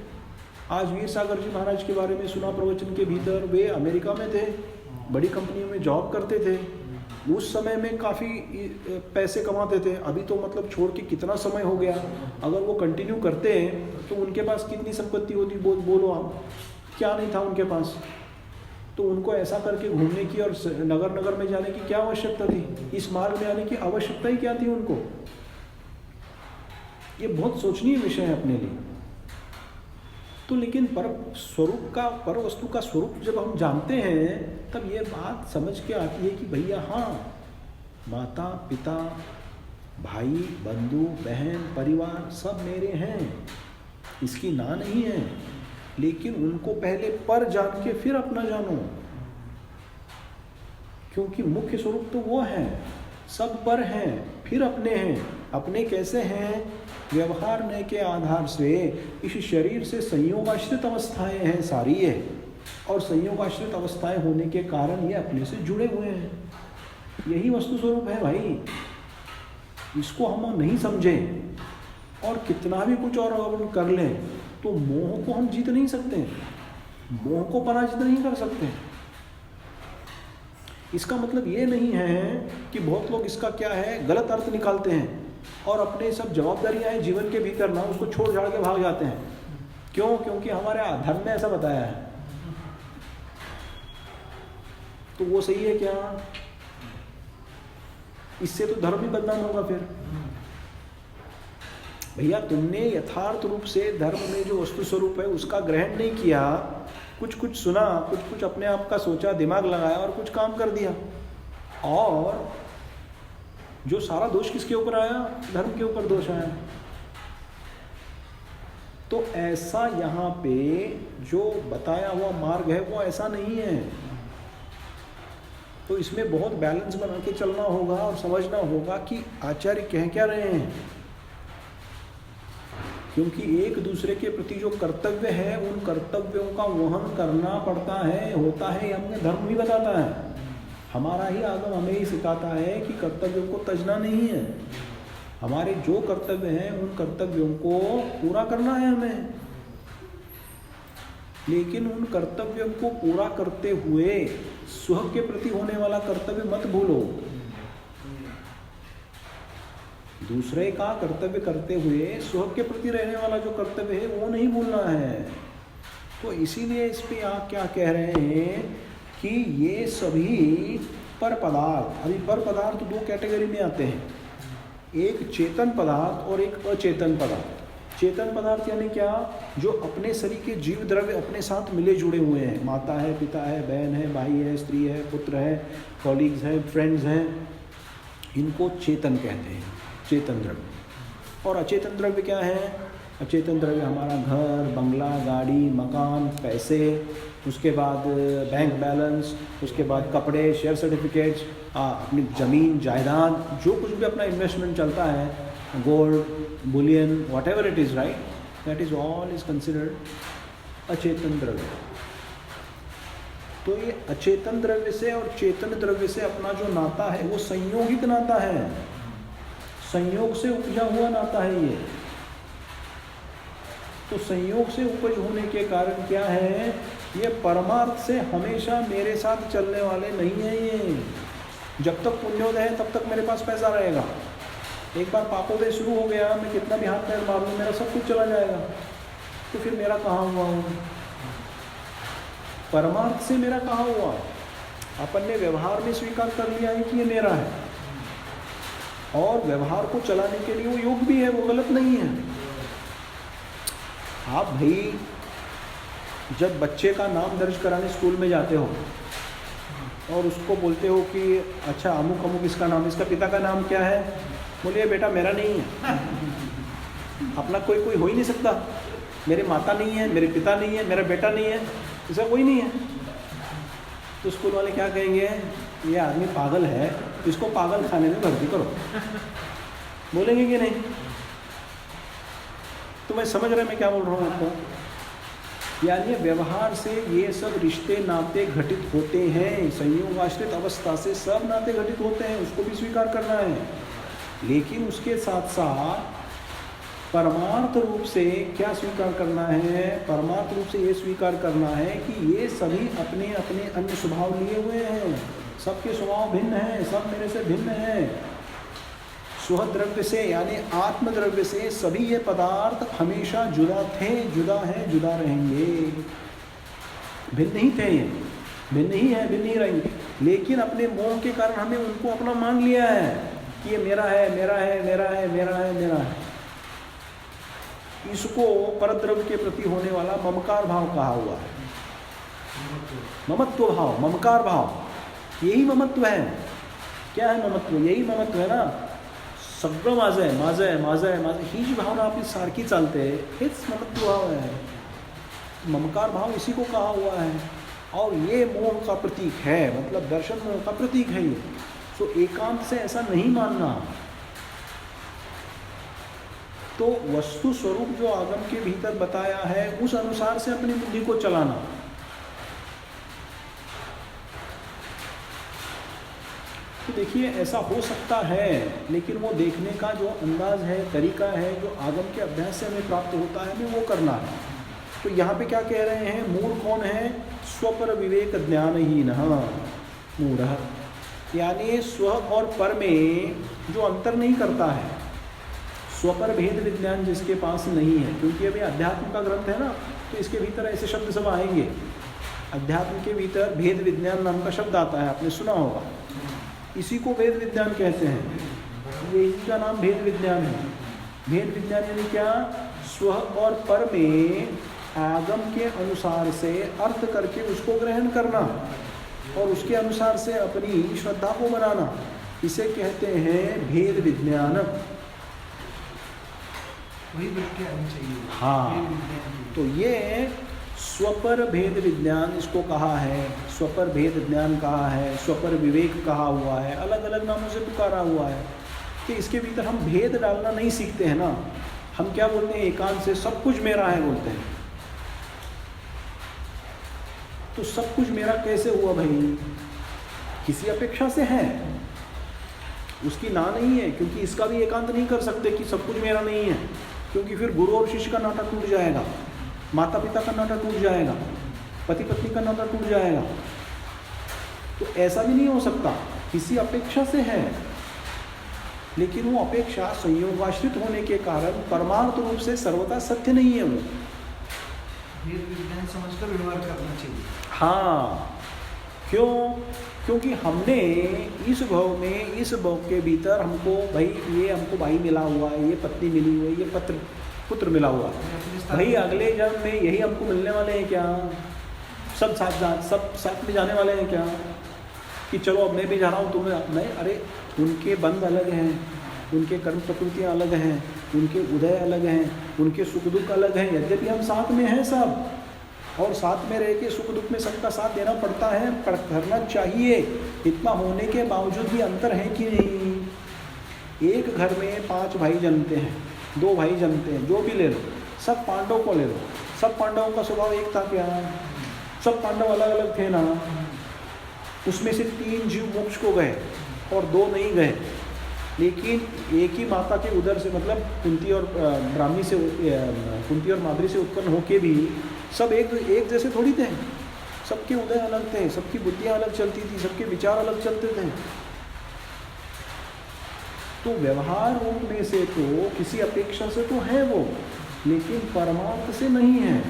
आज वीर सागर जी महाराज के बारे में सुना प्रवचन के भीतर। वे अमेरिका में थे, बड़ी कंपनियों में जॉब करते थे, उस समय में काफ़ी पैसे कमाते थे। अभी तो मतलब छोड़ के कितना समय हो गया। अगर वो कंटिन्यू करते हैं तो उनके पास कितनी संपत्ति होती? बोलो आप, क्या नहीं था उनके पास? तो उनको ऐसा करके घूमने की और नगर में जाने की क्या आवश्यकता थी? इस मार्ग में आने की आवश्यकता ही क्या थी उनको? ये बहुत सोचनीय विषय है अपने लिए। तो लेकिन पर वस्तु का स्वरूप जब हम जानते हैं, तब ये बात समझ के आती है कि भैया हाँ, माता पिता भाई बंधु बहन परिवार सब मेरे हैं, इसकी ना नहीं है। लेकिन उनको पहले पर जान के फिर अपना जानो, क्योंकि मुख्य स्वरूप तो वो है। सब पर हैं फिर अपने हैं। अपने कैसे हैं? व्यवहार ने के आधार से इस शरीर से संयोगाश्रित अवस्थाएं हैं सारी है, और संयोगाश्रित अवस्थाएं होने के कारण ये अपने से जुड़े हुए हैं। यही वस्तु स्वरूप है भाई। इसको हम नहीं समझें और कितना भी कुछ और कर लें तो मोह को हम जीत नहीं सकते, मोह को पराजित नहीं कर सकते। इसका मतलब ये नहीं है कि बहुत लोग इसका क्या है गलत अर्थ निकालते हैं और अपने सब जवाबदारियां हैं जीवन के भीतर ना उसको छोड़ छाड़ के भाग जाते हैं। क्यों? क्योंकि हमारे धर्म में ऐसा बताया है। तो वो सही है क्या? इससे तो धर्म भी बदनाम होगा फिर। भैया तुमने यथार्थ रूप से धर्म में जो वस्तु स्वरूप है उसका ग्रहण नहीं किया, कुछ सुना, कुछ अपने आप का सोचा, दिमाग लगाया और कुछ काम कर दिया, और जो सारा दोष किसके ऊपर आया? धर्म के ऊपर दोष आया। तो ऐसा यहाँ पे जो बताया हुआ मार्ग है वो ऐसा नहीं है। तो इसमें बहुत बैलेंस बना के चलना होगा और समझना होगा कि आचार्य कह क्या रहे हैं, क्योंकि एक दूसरे के प्रति जो कर्तव्य है उन कर्तव्यों का वहन करना पड़ता है, होता है, हमें धर्म भी बताता है। हमारा ही आगम हमें ही सिखाता है कि कर्तव्यों को तजना नहीं है, हमारे जो कर्तव्य हैं उन कर्तव्यों को पूरा करना है हमें। लेकिन उन कर्तव्यों को पूरा करते हुए स्व के प्रति होने वाला कर्तव्य मत भूलो। दूसरे का कर्तव्य करते हुए स्व के प्रति रहने वाला जो कर्तव्य है वो नहीं भूलना है। तो इसीलिए इस पे आप क्या कह रहे हैं कि ये सभी पर पदार्थ, अभी पर पदार्थ दो कैटेगरी में आते हैं, एक चेतन पदार्थ और एक अचेतन पदार्थ। चेतन पदार्थ यानी क्या, जो अपने शरीर के जीव द्रव्य अपने साथ मिले जुड़े हुए हैं, माता है, पिता है, बहन है, भाई है, स्त्री है, पुत्र है, कॉलीग्स हैं, फ्रेंड्स हैं, इनको चेतन कहते हैं, चेतन द्रव्य। और अचेतन द्रव्य क्या है? अचेतन द्रव्य हमारा घर, बंगला, गाड़ी, मकान, पैसे, उसके बाद बैंक बैलेंस, उसके बाद कपड़े, शेयर सर्टिफिकेट्स, अपनी ज़मीन जायदाद, जो कुछ भी अपना इन्वेस्टमेंट चलता है, gold, Boolean, what ever it is, right, that is all is considered अचेतन द्रव्य। तो ये अचेतन द्रव्य से और चेतन द्रव्य से अपना जो नाता है वो संयोगिक नाता है, संयोग से उपजा हुआ नाता है ये। तो संयोग से उपज होने के कारण क्या है, ये परमार्थ से हमेशा मेरे साथ चलने वाले नहीं हैं। ये जब तक पुण्योदय है तब तक मेरे पास पैसा रहेगा, एक बार पापोदय शुरू हो गया, मैं कितना भी हाथ पैर मार लूँ मेरा सब कुछ चला जाएगा, तो फिर मेरा कहाँ हुआ हूँ? परमार्थ से मेरा कहाँ हुआ? अपन ने व्यवहार में स्वीकार कर लिया है कि ये मेरा है, और व्यवहार को चलाने के लिए वो योग भी है, वो गलत नहीं है। आप भाई जब बच्चे का नाम दर्ज कराने स्कूल में जाते हो और उसको बोलते हो कि अच्छा अमुक अमुक इसका नाम, इसका पिता का नाम क्या है, बोलिए बेटा मेरा नहीं है, अपना कोई हो ही नहीं सकता, मेरे माता नहीं है, मेरे पिता नहीं है, मेरा बेटा नहीं है, इसका कोई नहीं है। तो स्कूल वाले क्या कहेंगे, ये आदमी पागल है, इसको पागल खाने में भर्ती करो, बोलेंगे कि नहीं? तो मैं समझ रहे मैं क्या बोल रहा हूँ आपको, यानी व्यवहार से ये सब रिश्ते नाते घटित होते हैं, संयोगाश्रित अवस्था से सब नाते घटित होते हैं, उसको भी स्वीकार करना है। लेकिन उसके साथ साथ परमार्थ रूप से क्या स्वीकार करना है? परमार्थ रूप से ये स्वीकार करना है कि ये सभी अपने अपने अन्य स्वभाव लिए हुए हैं, सबके स्वभाव भिन्न हैं, सब मेरे से भिन्न हैं। स्वद्रव्य से यानी आत्मद्रव्य से सभी ये पदार्थ हमेशा जुदा थे, जुदा हैं, जुदा रहेंगे, भिन्न ही थे, ये भिन्न ही है, भिन्न ही रहेंगे। लेकिन अपने मोह के कारण हमने उनको अपना मान लिया है कि ये मेरा है, मेरा है, मेरा है, मेरा है, मेरा है। इसको परद्रव्य के प्रति होने वाला ममकार भाव कहा हुआ है, ममत्व भाव, ममकार भाव, यही ममत्व है। क्या है ममत्व? यही ममत्व है ना, सगळं माझं आहे, माझं आहे, माझं आहे, माझं, ही जी भावना आपली सारखी चालते, हेच ममत्व भाव है, ममकार भाव इसी को कहा हुआ है। और ये मोह का प्रतीक है, मतलब दर्शन मोह का प्रतीक है ये। सो एकांत से ऐसा नहीं मानना। तो वस्तु स्वरूप जो आगम के भीतर बताया है उस अनुसार से अपनी बुद्धि को चलाना। तो देखिए ऐसा हो सकता है, लेकिन वो देखने का जो अंदाज है, तरीका है, जो आगम के अभ्यास से हमें प्राप्त होता है, हमें वो करना है। तो यहाँ पे क्या कह रहे हैं, मूढ़ कौन है? स्वपर विवेक ज्ञानहीन मूढ़, यानी स्व और पर में जो अंतर नहीं करता है, स्वपर भेद विज्ञान जिसके पास नहीं है, क्योंकि अभी अध्यात्म का ग्रंथ है ना, तो इसके भीतर ऐसे शब्द सब आएंगे। अध्यात्म के भीतर भेद विज्ञान नाम का शब्द आता है, आपने सुना होगा, इसी को भेद विज्ञान कहते हैं, यही का नाम भेद विज्ञान है। भेद विज्ञान यानी क्या? स्व और पर में आगम के अनुसार से अर्थ करके उसको ग्रहण करना और उसके अनुसार से अपनी श्रद्धा को बनाना, इसे कहते हैं भेद विज्ञान। वही वृत्ति आनी चाहिए। हाँ। ये विज्ञान की। तो ये स्वपर भेद विज्ञान इसको कहा है, स्वपर भेद ज्ञान कहा है, स्वपर विवेक कहा हुआ है, अलग अलग नामों से पुकारा हुआ है कि इसके भीतर हम भेद डालना नहीं सीखते हैं ना। हम क्या बोलते हैं, एकांत से सब कुछ मेरा है बोलते हैं। तो सब कुछ मेरा कैसे हुआ भाई? किसी अपेक्षा से है, उसकी ना नहीं है, क्योंकि इसका भी एकांत नहीं कर सकते कि सब कुछ मेरा नहीं है, क्योंकि फिर गुरु और शिष्य का नाता टूट जाएगा, माता पिता का नाता टूट जाएगा, पति पत्नी का नाता टूट जाएगा। तो ऐसा भी नहीं हो सकता, किसी अपेक्षा से है, लेकिन वो अपेक्षा संयोगाश्रित होने के कारण परमार्थ रूप से सर्वथा सत्य नहीं है वो। भेद विज्ञान समझकर व्यवहार करना चाहिए। हाँ, क्यों? क्योंकि हमने इस भाव में, इस भाव के भीतर हमको भाई ये हमको भाई मिला हुआ है, ये पत्नी मिली हुई है, ये पुत्र मिला हुआ है, भाई अगले जन्म में यही हमको मिलने वाले हैं क्या? सब साथ में जाने वाले हैं क्या? कि चलो अब मैं भी जा रहा हूँ, तुम्हें मैं, अरे उनके बंध अलग हैं, उनके कर्म प्रकृतियाँ अलग हैं, उनके उदय अलग हैं, उनके सुख दुख अलग हैं। यद्यपि हम साथ में हैं सब, और साथ में रह के सुख दुख में सबका साथ देना पड़ता है, करना चाहिए। इतना होने के बावजूद भी अंतर है कि नहीं? एक घर में 5 भाई जन्मते हैं, 2 भाई जन्मते हैं, जो भी ले लो, सब पांडव को ले लो, सब पांडवों का स्वभाव एक था क्या? सब पांडव अलग अलग थे ना। उसमें से 3 जीव मोक्ष को गए और 2 नहीं गए, लेकिन एक ही माता के उदर से, मतलब कुंती और ब्राह्मी से, कुंती और माद्री से उत्पन्न होके भी सब एक जैसे थोड़ी थे। सबके उदय अलग थे, सबकी बुद्धियाँ अलग चलती थी, सबके विचार अलग चलते थे। तो व्यवहार रूप में से तो किसी अपेक्षा से तो है वो, लेकिन परमार्थ से नहीं है।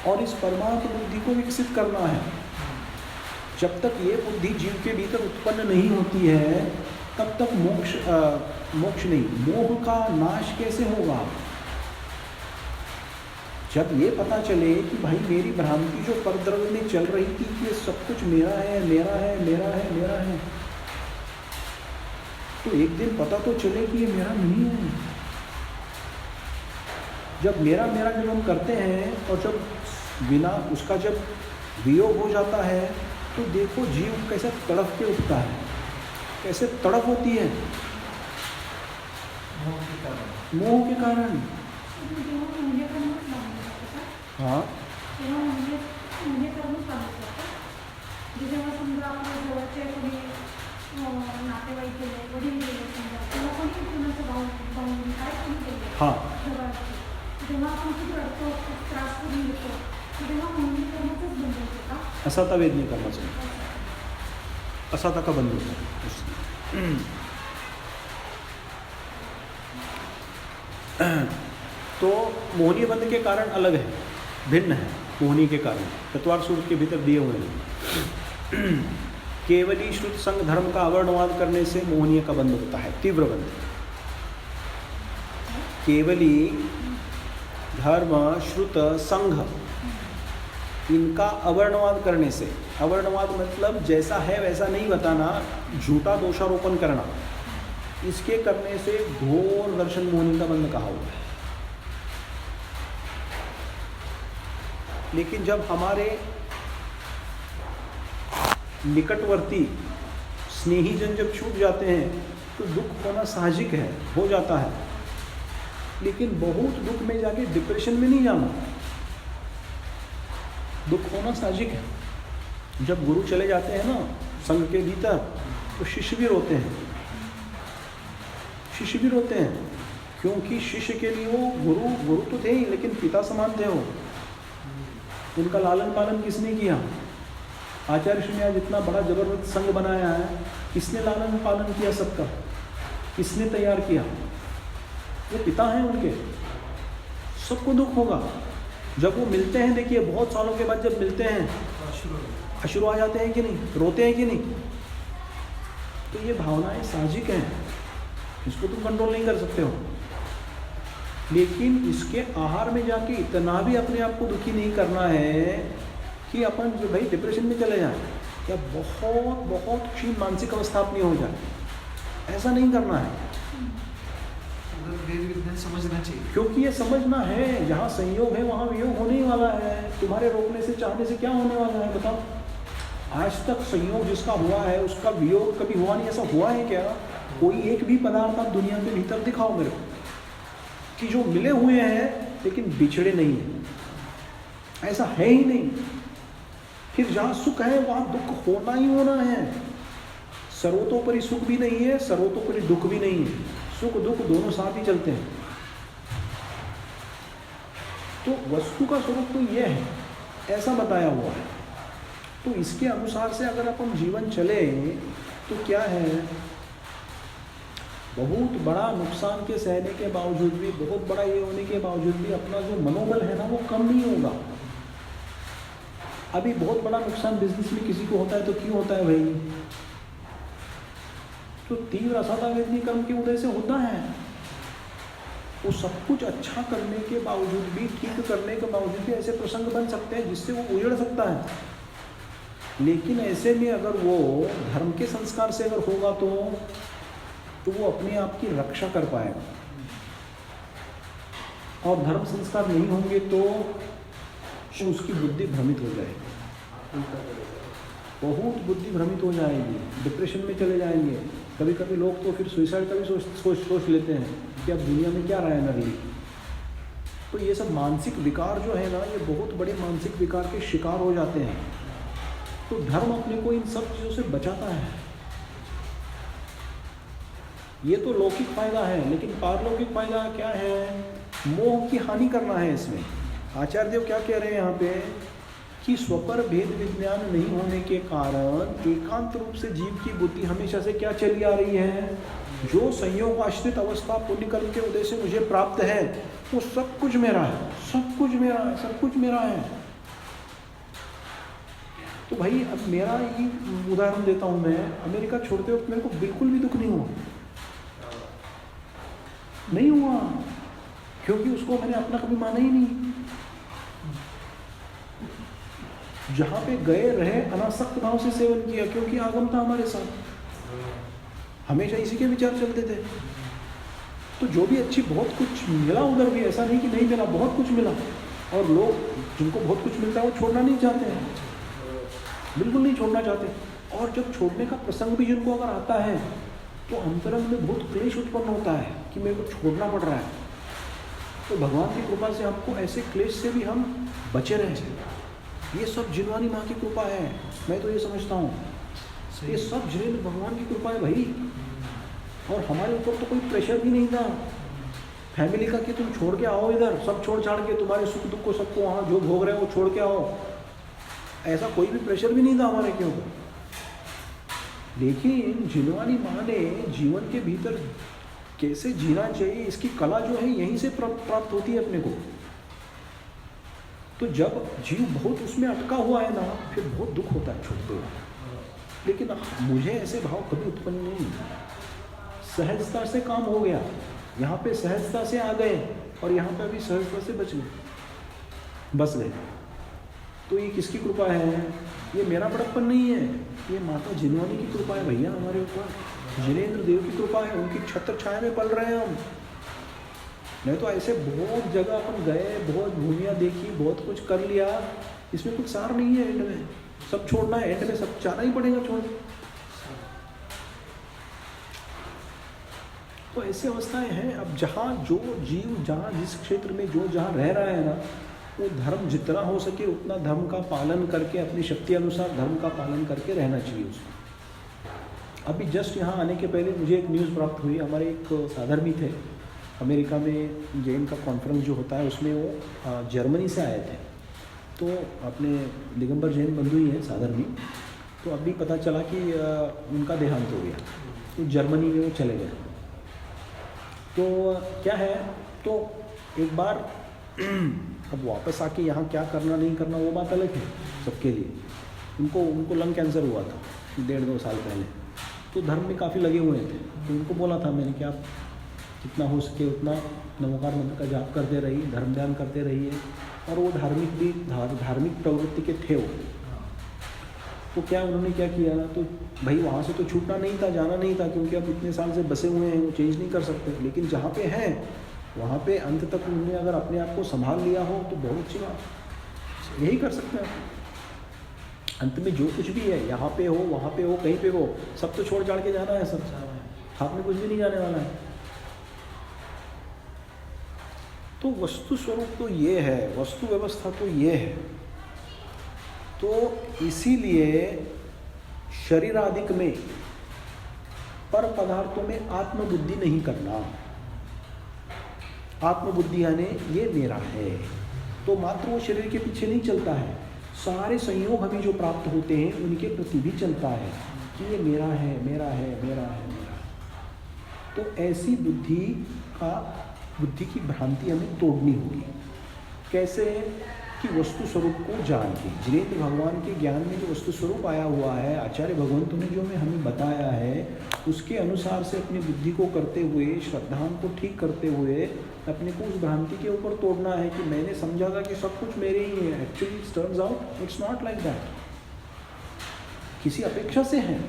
और इस परमार्थ बुद्धि को विकसित करना है। जब तक ये बुद्धि जीव के भीतर उत्पन्न नहीं होती है, तब तक मोक्ष नहीं, मोह का नाश कैसे होगा? जब ये पता चले कि भाई मेरी भ्रांति जो परद्रव्य में चल रही थी कि ये सब कुछ मेरा है, मेरा है, मेरा है, मेरा है, तो एक दिन पता तो चले कि ये मेरा नहीं है। जब मेरा जब हम करते हैं और जब बिना उसका जब वियोग हो जाता है, तो देखो जीव कैसे तड़प के उठता है, कैसे तड़प होती है मोह के कारण। हाँ, हाँ, असाता वेद नहीं करना चाहिए, असाता का बंद होता है। तो मोहनी बंध के कारण अलग है, भिन्न है। मोहनी के कारण चतवार सूत्र के भीतर दिए हुए हैं। केवली श्रुत संग धर्म का अवर्णवाद करने से मोहनीय का बंध होता है, तीव्र बंध। केवली धर्म श्रुत संघ इनका अवर्णवाद करने से, अवर्णवाद मतलब जैसा है वैसा नहीं बताना, झूठा दोषारोपण करना, इसके करने से घोर दर्शन मोहनी का बंध कहा हुआ है। लेकिन जब हमारे निकटवर्ती स्नेही जन जब छूट जाते हैं तो दुख होना साहजिक है, हो जाता है। लेकिन बहुत दुख में जाके डिप्रेशन में नहीं जाना, दुख होना साहजिक है। जब गुरु चले जाते हैं ना संघ के भीतर, तो शिष्य भी रोते हैं, शिष्य भी रोते हैं, क्योंकि शिष्य के लिए वो गुरु तो थे ही, लेकिन पिता समान थे वो। उनका लालन पालन किसने किया? आचार्य श्री ने आज इतना बड़ा जबरदस्त संघ बनाया है, किसने लालन पालन किया सबका? किसने तैयार किया? वो पिता हैं उनके। सबको दुख होगा जब वो मिलते हैं। देखिए बहुत सालों के बाद जब मिलते हैं अश्रु आ जाते हैं कि नहीं, रोते हैं कि नहीं? तो ये भावनाएं साहजिक हैं, इसको तुम कंट्रोल नहीं कर सकते हो। लेकिन इसके आहार में जाके इतना भी अपने आप को दुखी नहीं करना है कि अपन जो भाई डिप्रेशन में चले जाए या बहुत बहुत क्षीण मानसिक अवस्था अपनी हो जाए, ऐसा नहीं करना है। मतलब वेद विज्ञान समझना चाहिए। क्योंकि ये समझना है, जहाँ संयोग है वहाँ वियोग होने ही वाला है। तुम्हारे रोकने से चाहने से क्या होने वाला है बताओ? आज तक संयोग जिसका हुआ है उसका वियोग कभी हुआ नहीं, ऐसा हुआ है क्या? कोई एक भी पदार्थ आप दुनिया के भीतर दिखाओ मेरे को कि जो मिले हुए हैं लेकिन बिछड़े नहीं है, ऐसा है ही नहीं। फिर जहाँ सुख है वहाँ दुख होना ही होना है। सर्वतोपरि सुख भी नहीं है, सर्वतोपरि दुख भी नहीं है। सुख दुख दोनों साथ ही चलते हैं। तो वस्तु का स्वरूप तो यह है, ऐसा बताया हुआ है। तो इसके अनुसार से अगर अपन जीवन चले तो क्या है, बहुत बड़ा नुकसान के सहने के बावजूद भी, बहुत बड़ा ये होने के बावजूद भी अपना जो मनोबल है ना वो कम नहीं होगा। अभी बहुत बड़ा नुकसान बिजनेस में किसी को होता है तो क्यों होता है भाई? तो तीव्र असाधा वेदनी कर्म के उदय से होता है। वो सब कुछ अच्छा करने के बावजूद भी, ठीक करने के बावजूद भी ऐसे प्रसंग बन सकते हैं जिससे वो उजड़ सकता है। लेकिन ऐसे में अगर वो धर्म के संस्कार से अगर होगा तो वो अपने आप की रक्षा कर पाएगा। और धर्म संस्कार नहीं होंगे तो उसकी बुद्धि भ्रमित हो जाएगी, बहुत बुद्धि भ्रमित हो जाएगी, डिप्रेशन में चले जाएंगे। कभी कभी लोग तो फिर सुइसाइड का भी सोच लेते हैं कि अब दुनिया में क्या रहा है नरली। तो ये सब मानसिक विकार जो है ना, ये बहुत बड़े मानसिक विकार के शिकार हो जाते हैं। तो धर्म अपने को इन सब चीज़ों से बचाता है। ये तो लौकिक फायदा है, लेकिन पारलौकिक फायदा क्या है? मोह की हानि करना है इसमें। आचार्य देव क्या कह रहे हैं यहाँ पे कि स्वपर भेद विज्ञान नहीं होने के कारण एकांत रूप से जीव की बुद्धि हमेशा से क्या चली आ रही है, जो संयोग आश्रित अवस्था पुण्य कर्म के उदय से मुझे प्राप्त है वो सब कुछ मेरा है, सब कुछ मेरा है, सब कुछ मेरा है। तो भाई अब मेरा ही उदाहरण देता हूँ मैं, अमेरिका छोड़ते वक्त मेरे को बिल्कुल भी दुख नहीं हुआ, नहीं हुआ, क्योंकि उसको मैंने अपना कभी माना ही नहीं। जहाँ पे गए रहे अनासक्त भाव से सेवन किया, क्योंकि आगम था हमारे साथ, हमेशा इसी के विचार चलते थे। तो जो भी अच्छी बहुत कुछ मिला उधर भी, ऐसा नहीं कि नहीं मिला, बहुत कुछ मिला। और लोग जिनको बहुत कुछ मिलता है वो छोड़ना नहीं चाहते हैं, बिल्कुल नहीं छोड़ना चाहते। और जब छोड़ने का प्रसंग भी जिनको अगर आता है तो अंतरंग में बहुत क्लेश उत्पन्न होता है कि मेरे को छोड़ना पड़ रहा है। तो भगवान की कृपा से हमको ऐसे क्लेश से भी हम बचे रहें। ये सब जिनवानी माँ की कृपा है, मैं तो ये समझता हूँ, ये सब जिनेंद्र भगवान की कृपा है भाई। और हमारे ऊपर तो कोई प्रेशर भी नहीं था फैमिली का कि तुम छोड़ के आओ इधर, सब छोड़ छाड़ के तुम्हारे सुख दुख को सबको वहाँ जो भोग रहे हैं वो छोड़ के आओ, ऐसा कोई भी प्रेशर भी नहीं था हमारे के ऊपर। लेकिन जिनवानी माँ ने जीवन के भीतर कैसे जीना चाहिए इसकी कला जो है यहीं से प्राप्त होती है अपने को। तो जब जीव बहुत उसमें अटका हुआ है ना, फिर बहुत दुख होता है छोड़ते हुए। लेकिन मुझे ऐसे भाव कभी उत्पन्न नहीं, सहजता से काम हो गया। यहाँ पे सहजता से आ गए और यहाँ पे अभी सहजता से बच गए, बस गए। तो ये किसकी कृपा है? ये मेरा बड़प्पन नहीं है, ये माता जिनवानी की कृपा है भैया हमारे ऊपर। जिनेंद्र देव की कृपा है, उनकी छत्र छाया में पल रहे हैं हम। नहीं तो ऐसे बहुत जगह अपन गए, बहुत भूमिया देखी, बहुत कुछ कर लिया, इसमें कुछ सार नहीं है। एंड में सब छोड़ना है, एंड में सब जाना ही पड़ेगा छोड़। तो ऐसी अवस्थाएं हैं। अब जहाँ जो जीव जहाँ जिस क्षेत्र में जो जहाँ रह रहा है ना, वो धर्म जितना हो सके उतना धर्म का पालन करके, अपनी शक्ति अनुसार धर्म का पालन करके रहना चाहिए उसको। अभी जस्ट यहाँ आने के पहले मुझे एक न्यूज़ प्राप्त हुई। हमारे एक साधर्मी थे अमेरिका में, जैन का कॉन्फ्रेंस जो होता है उसमें वो जर्मनी से आए थे। तो अपने दिगंबर जैन बंधु ही हैं साधर्मी। तो अभी पता चला कि उनका देहांत हो गया, तो जर्मनी में वो चले गए। तो क्या है, तो एक बार अब वापस आके यहाँ क्या करना नहीं करना वो बात अलग है सबके लिए। उनको लंग कैंसर हुआ था 1.5-2 साल पहले। तो धर्म में काफ़ी लगे हुए थे। तो उनको बोला था मैंने कि आप जितना हो सके उतना नमोकार मंत्र का जाप करते रहिए, धर्म ध्यान करते रहिए। और वो धार्मिक प्रवृत्ति के थे वो। तो क्या उन्होंने क्या किया, तो भाई वहाँ से तो छूटना नहीं था, जाना नहीं था, क्योंकि अब इतने साल से बसे हुए हैं, वो चेंज नहीं कर सकते। लेकिन जहाँ पे हैं वहाँ पे अंत तक उन्होंने अगर अपने आप को संभाल लिया हो तो बहुत अच्छी बात, यही कर सकते हैं। अंत में जो कुछ भी है, यहाँ पे हो, वहाँ पे हो, कहीं पे हो, सब तो छोड़ छाड़ के जाना है, सब हाथ में कुछ भी नहीं जाने वाला है। तो वस्तु स्वरूप तो ये है, वस्तु व्यवस्था तो ये है। तो इसीलिए शरीरादिक में पर पदार्थों में आत्मबुद्धि नहीं करना। आत्मबुद्धि यानी ये मेरा है, तो मात्र वो शरीर के पीछे नहीं चलता है, सारे संयोग हमें जो प्राप्त होते हैं उनके प्रति भी चलता है कि ये मेरा है, मेरा है, मेरा है, मेरा है। तो ऐसी बुद्धि की भ्रांति हमें तोड़नी होगी। कैसे? कि वस्तु स्वरूप को जान के, जिनेंद्र भगवान के ज्ञान में जो वस्तु स्वरूप आया हुआ है, आचार्य भगवंतों ने जो हमें बताया है, उसके अनुसार से अपनी बुद्धि को करते हुए, श्रद्धाओं को ठीक करते हुए अपने को उस भ्रांति के ऊपर तोड़ना है कि मैंने समझा था कि सब कुछ मेरे ही है। Actually it turns out it's not like that. किसी अपेक्षा से हैं,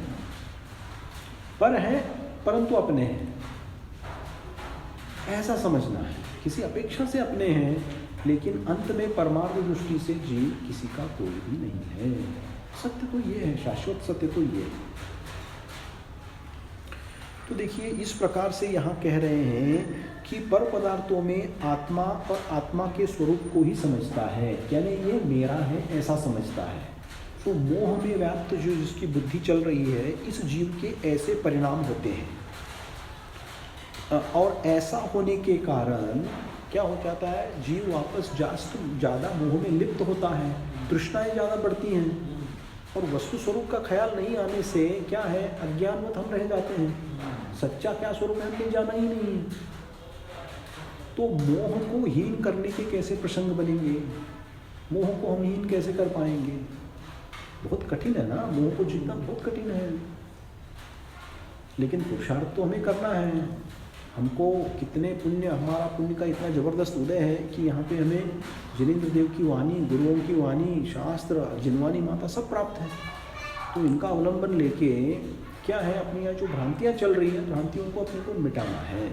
पर हैं परंतु अपने हैं, ऐसा समझना है। किसी अपेक्षा से अपने हैं, लेकिन अंत में परमार्थ दृष्टि से जीव किसी का कोई भी नहीं है। सत्य तो ये है, शाश्वत सत्य तो ये है। तो देखिए, इस प्रकार से यहाँ कह रहे हैं कि पर पदार्थों में आत्मा और आत्मा के स्वरूप को ही समझता है, यानी ये मेरा है ऐसा समझता है। तो मोह में व्याप्त जो जिसकी बुद्धि चल रही है, इस जीव के ऐसे परिणाम होते हैं। और ऐसा होने के कारण क्या हो जाता है, जीव वापस ज़्यादा मोह में लिप्त होता है, तृष्णाएं ज़्यादा बढ़ती हैं, और वस्तु स्वरूप का ख्याल नहीं आने से क्या है, अज्ञानवत हम रह जाते हैं। सच्चा क्या स्वरूप है हमें जाना ही नहीं है। तो मोह को हीन करने के कैसे प्रसंग बनेंगे, मोह को हम हीन कैसे कर पाएंगे? बहुत कठिन है ना, मोह को जीतना बहुत कठिन है। लेकिन पुरुषार्थ तो हमें करना है। हमको कितने पुण्य, हमारा पुण्य का इतना ज़बरदस्त उदय है कि यहाँ पे हमें जिनेंद्र देव की वाणी, गुरुओं की वाणी, शास्त्र, जिनवानी माता सब प्राप्त है। तो इनका अवलंबन लेके क्या है, अपनी यहाँ जो भ्रांतियाँ चल रही हैं, भ्रांतियों को अपने को मिटाना है।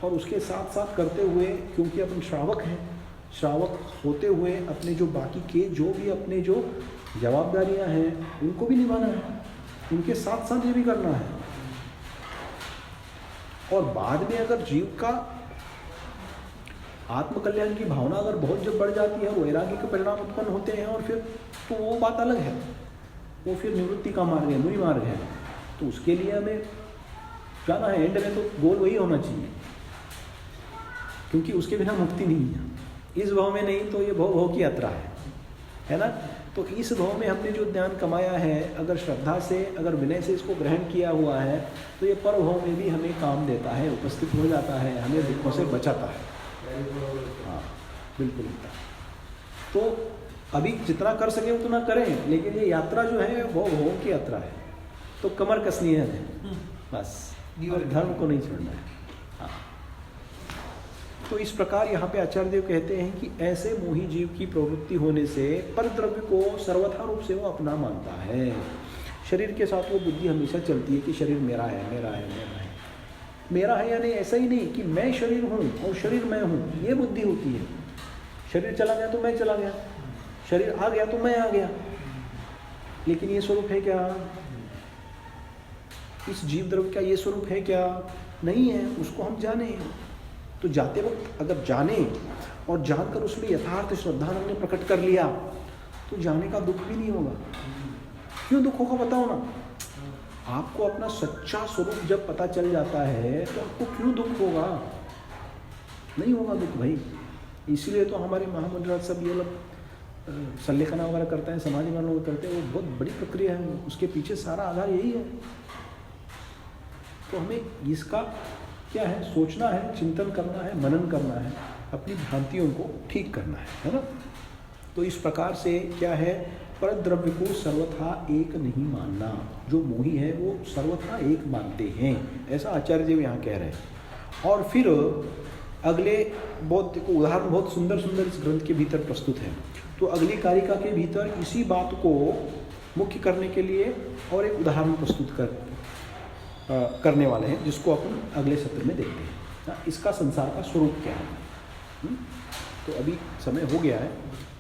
और उसके साथ साथ करते हुए, क्योंकि अपन श्रावक हैं, श्रावक होते हुए अपने जो बाकी के जो भी अपने जो जवाबदारियाँ हैं उनको भी निभाना है, उनके साथ साथ ये भी करना है। और बाद में अगर जीव का आत्मकल्याण की भावना अगर बहुत जब बढ़ जाती है, वैराग्य के परिणाम उत्पन्न होते हैं, और फिर तो वो बात अलग है, वो फिर निवृत्ति का मार्ग है, मुनि मार्ग है। तो उसके लिए हमें जाना है, एंड में तो गोल वही होना चाहिए, क्योंकि उसके बिना मुक्ति नहीं है। इस भाव में नहीं तो ये भव की यात्रा है ना। तो इस भाव में हमने जो ज्ञान कमाया है, अगर श्रद्धा से, अगर विनय से इसको ग्रहण किया हुआ है, तो ये पर भाव में भी हमें काम देता है, उपस्थित हो जाता है, हमें दुखों से बचाता है। हाँ बिल्कुल। तो अभी जितना कर सके उतना करें, लेकिन ये यात्रा जो है वो भव की यात्रा है, तो कमर कसनी है बस, और धर्म को नहीं छोड़ना है। हाँ, तो इस प्रकार यहाँ पे आचार्य देव कहते हैं कि ऐसे मोही जीव की प्रवृत्ति होने से पर द्रव्य को सर्वथा रूप से वो अपना मानता है। शरीर के साथ वो बुद्धि हमेशा चलती है कि शरीर मेरा है, मेरा है, मेरा है, मेरा है। यानी ऐसा ही नहीं कि मैं शरीर हूँ और शरीर मैं हूँ, ये बुद्धि होती है। शरीर चला गया तो मैं चला गया, शरीर आ गया तो मैं आ गया। लेकिन ये स्वरूप है क्या? इस जीव द्रव्य का ये स्वरूप है क्या? नहीं है। उसको हम जाने, तो जाते वक्त अगर जाने और जानकर उसमें यथार्थ श्रद्धा हमने प्रकट कर लिया, तो जाने का दुख भी नहीं होगा। क्यों दुख होगा बताओ ना? आपको अपना सच्चा स्वरूप जब पता चल जाता है तो आपको क्यों दुख होगा? नहीं होगा दुख भाई। इसीलिए तो हमारे महामंडल सब ये लोग संलेखना वगैरह करते हैं, समाधि वाले लोग करते हैं, वो बहुत बड़ी प्रक्रिया है, उसके पीछे सारा आधार यही है। तो हमें इसका क्या है, सोचना है, चिंतन करना है, मनन करना है, अपनी भ्रांतियों को ठीक करना है ना। तो इस प्रकार से क्या है, पर द्रव्य को सर्वथा एक नहीं मानना। जो मोही है वो सर्वथा एक मानते हैं, ऐसा आचार्य जी यहाँ कह रहे हैं। और फिर अगले बहुत उदाहरण बहुत सुंदर सुंदर इस ग्रंथ के भीतर प्रस्तुत है। तो अगली कारिका के भीतर इसी बात को मुख्य करने के लिए और एक उदाहरण प्रस्तुत करने वाले हैं, जिसको अपन अगले सत्र में देखते हैं। इसका संसार का स्वरूप क्या है। तो अभी समय हो गया है,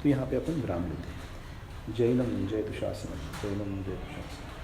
तो यहाँ पे अपन विराम लेते हैं। जैनम जयतु शासनम, जैनम जयतु शासनम।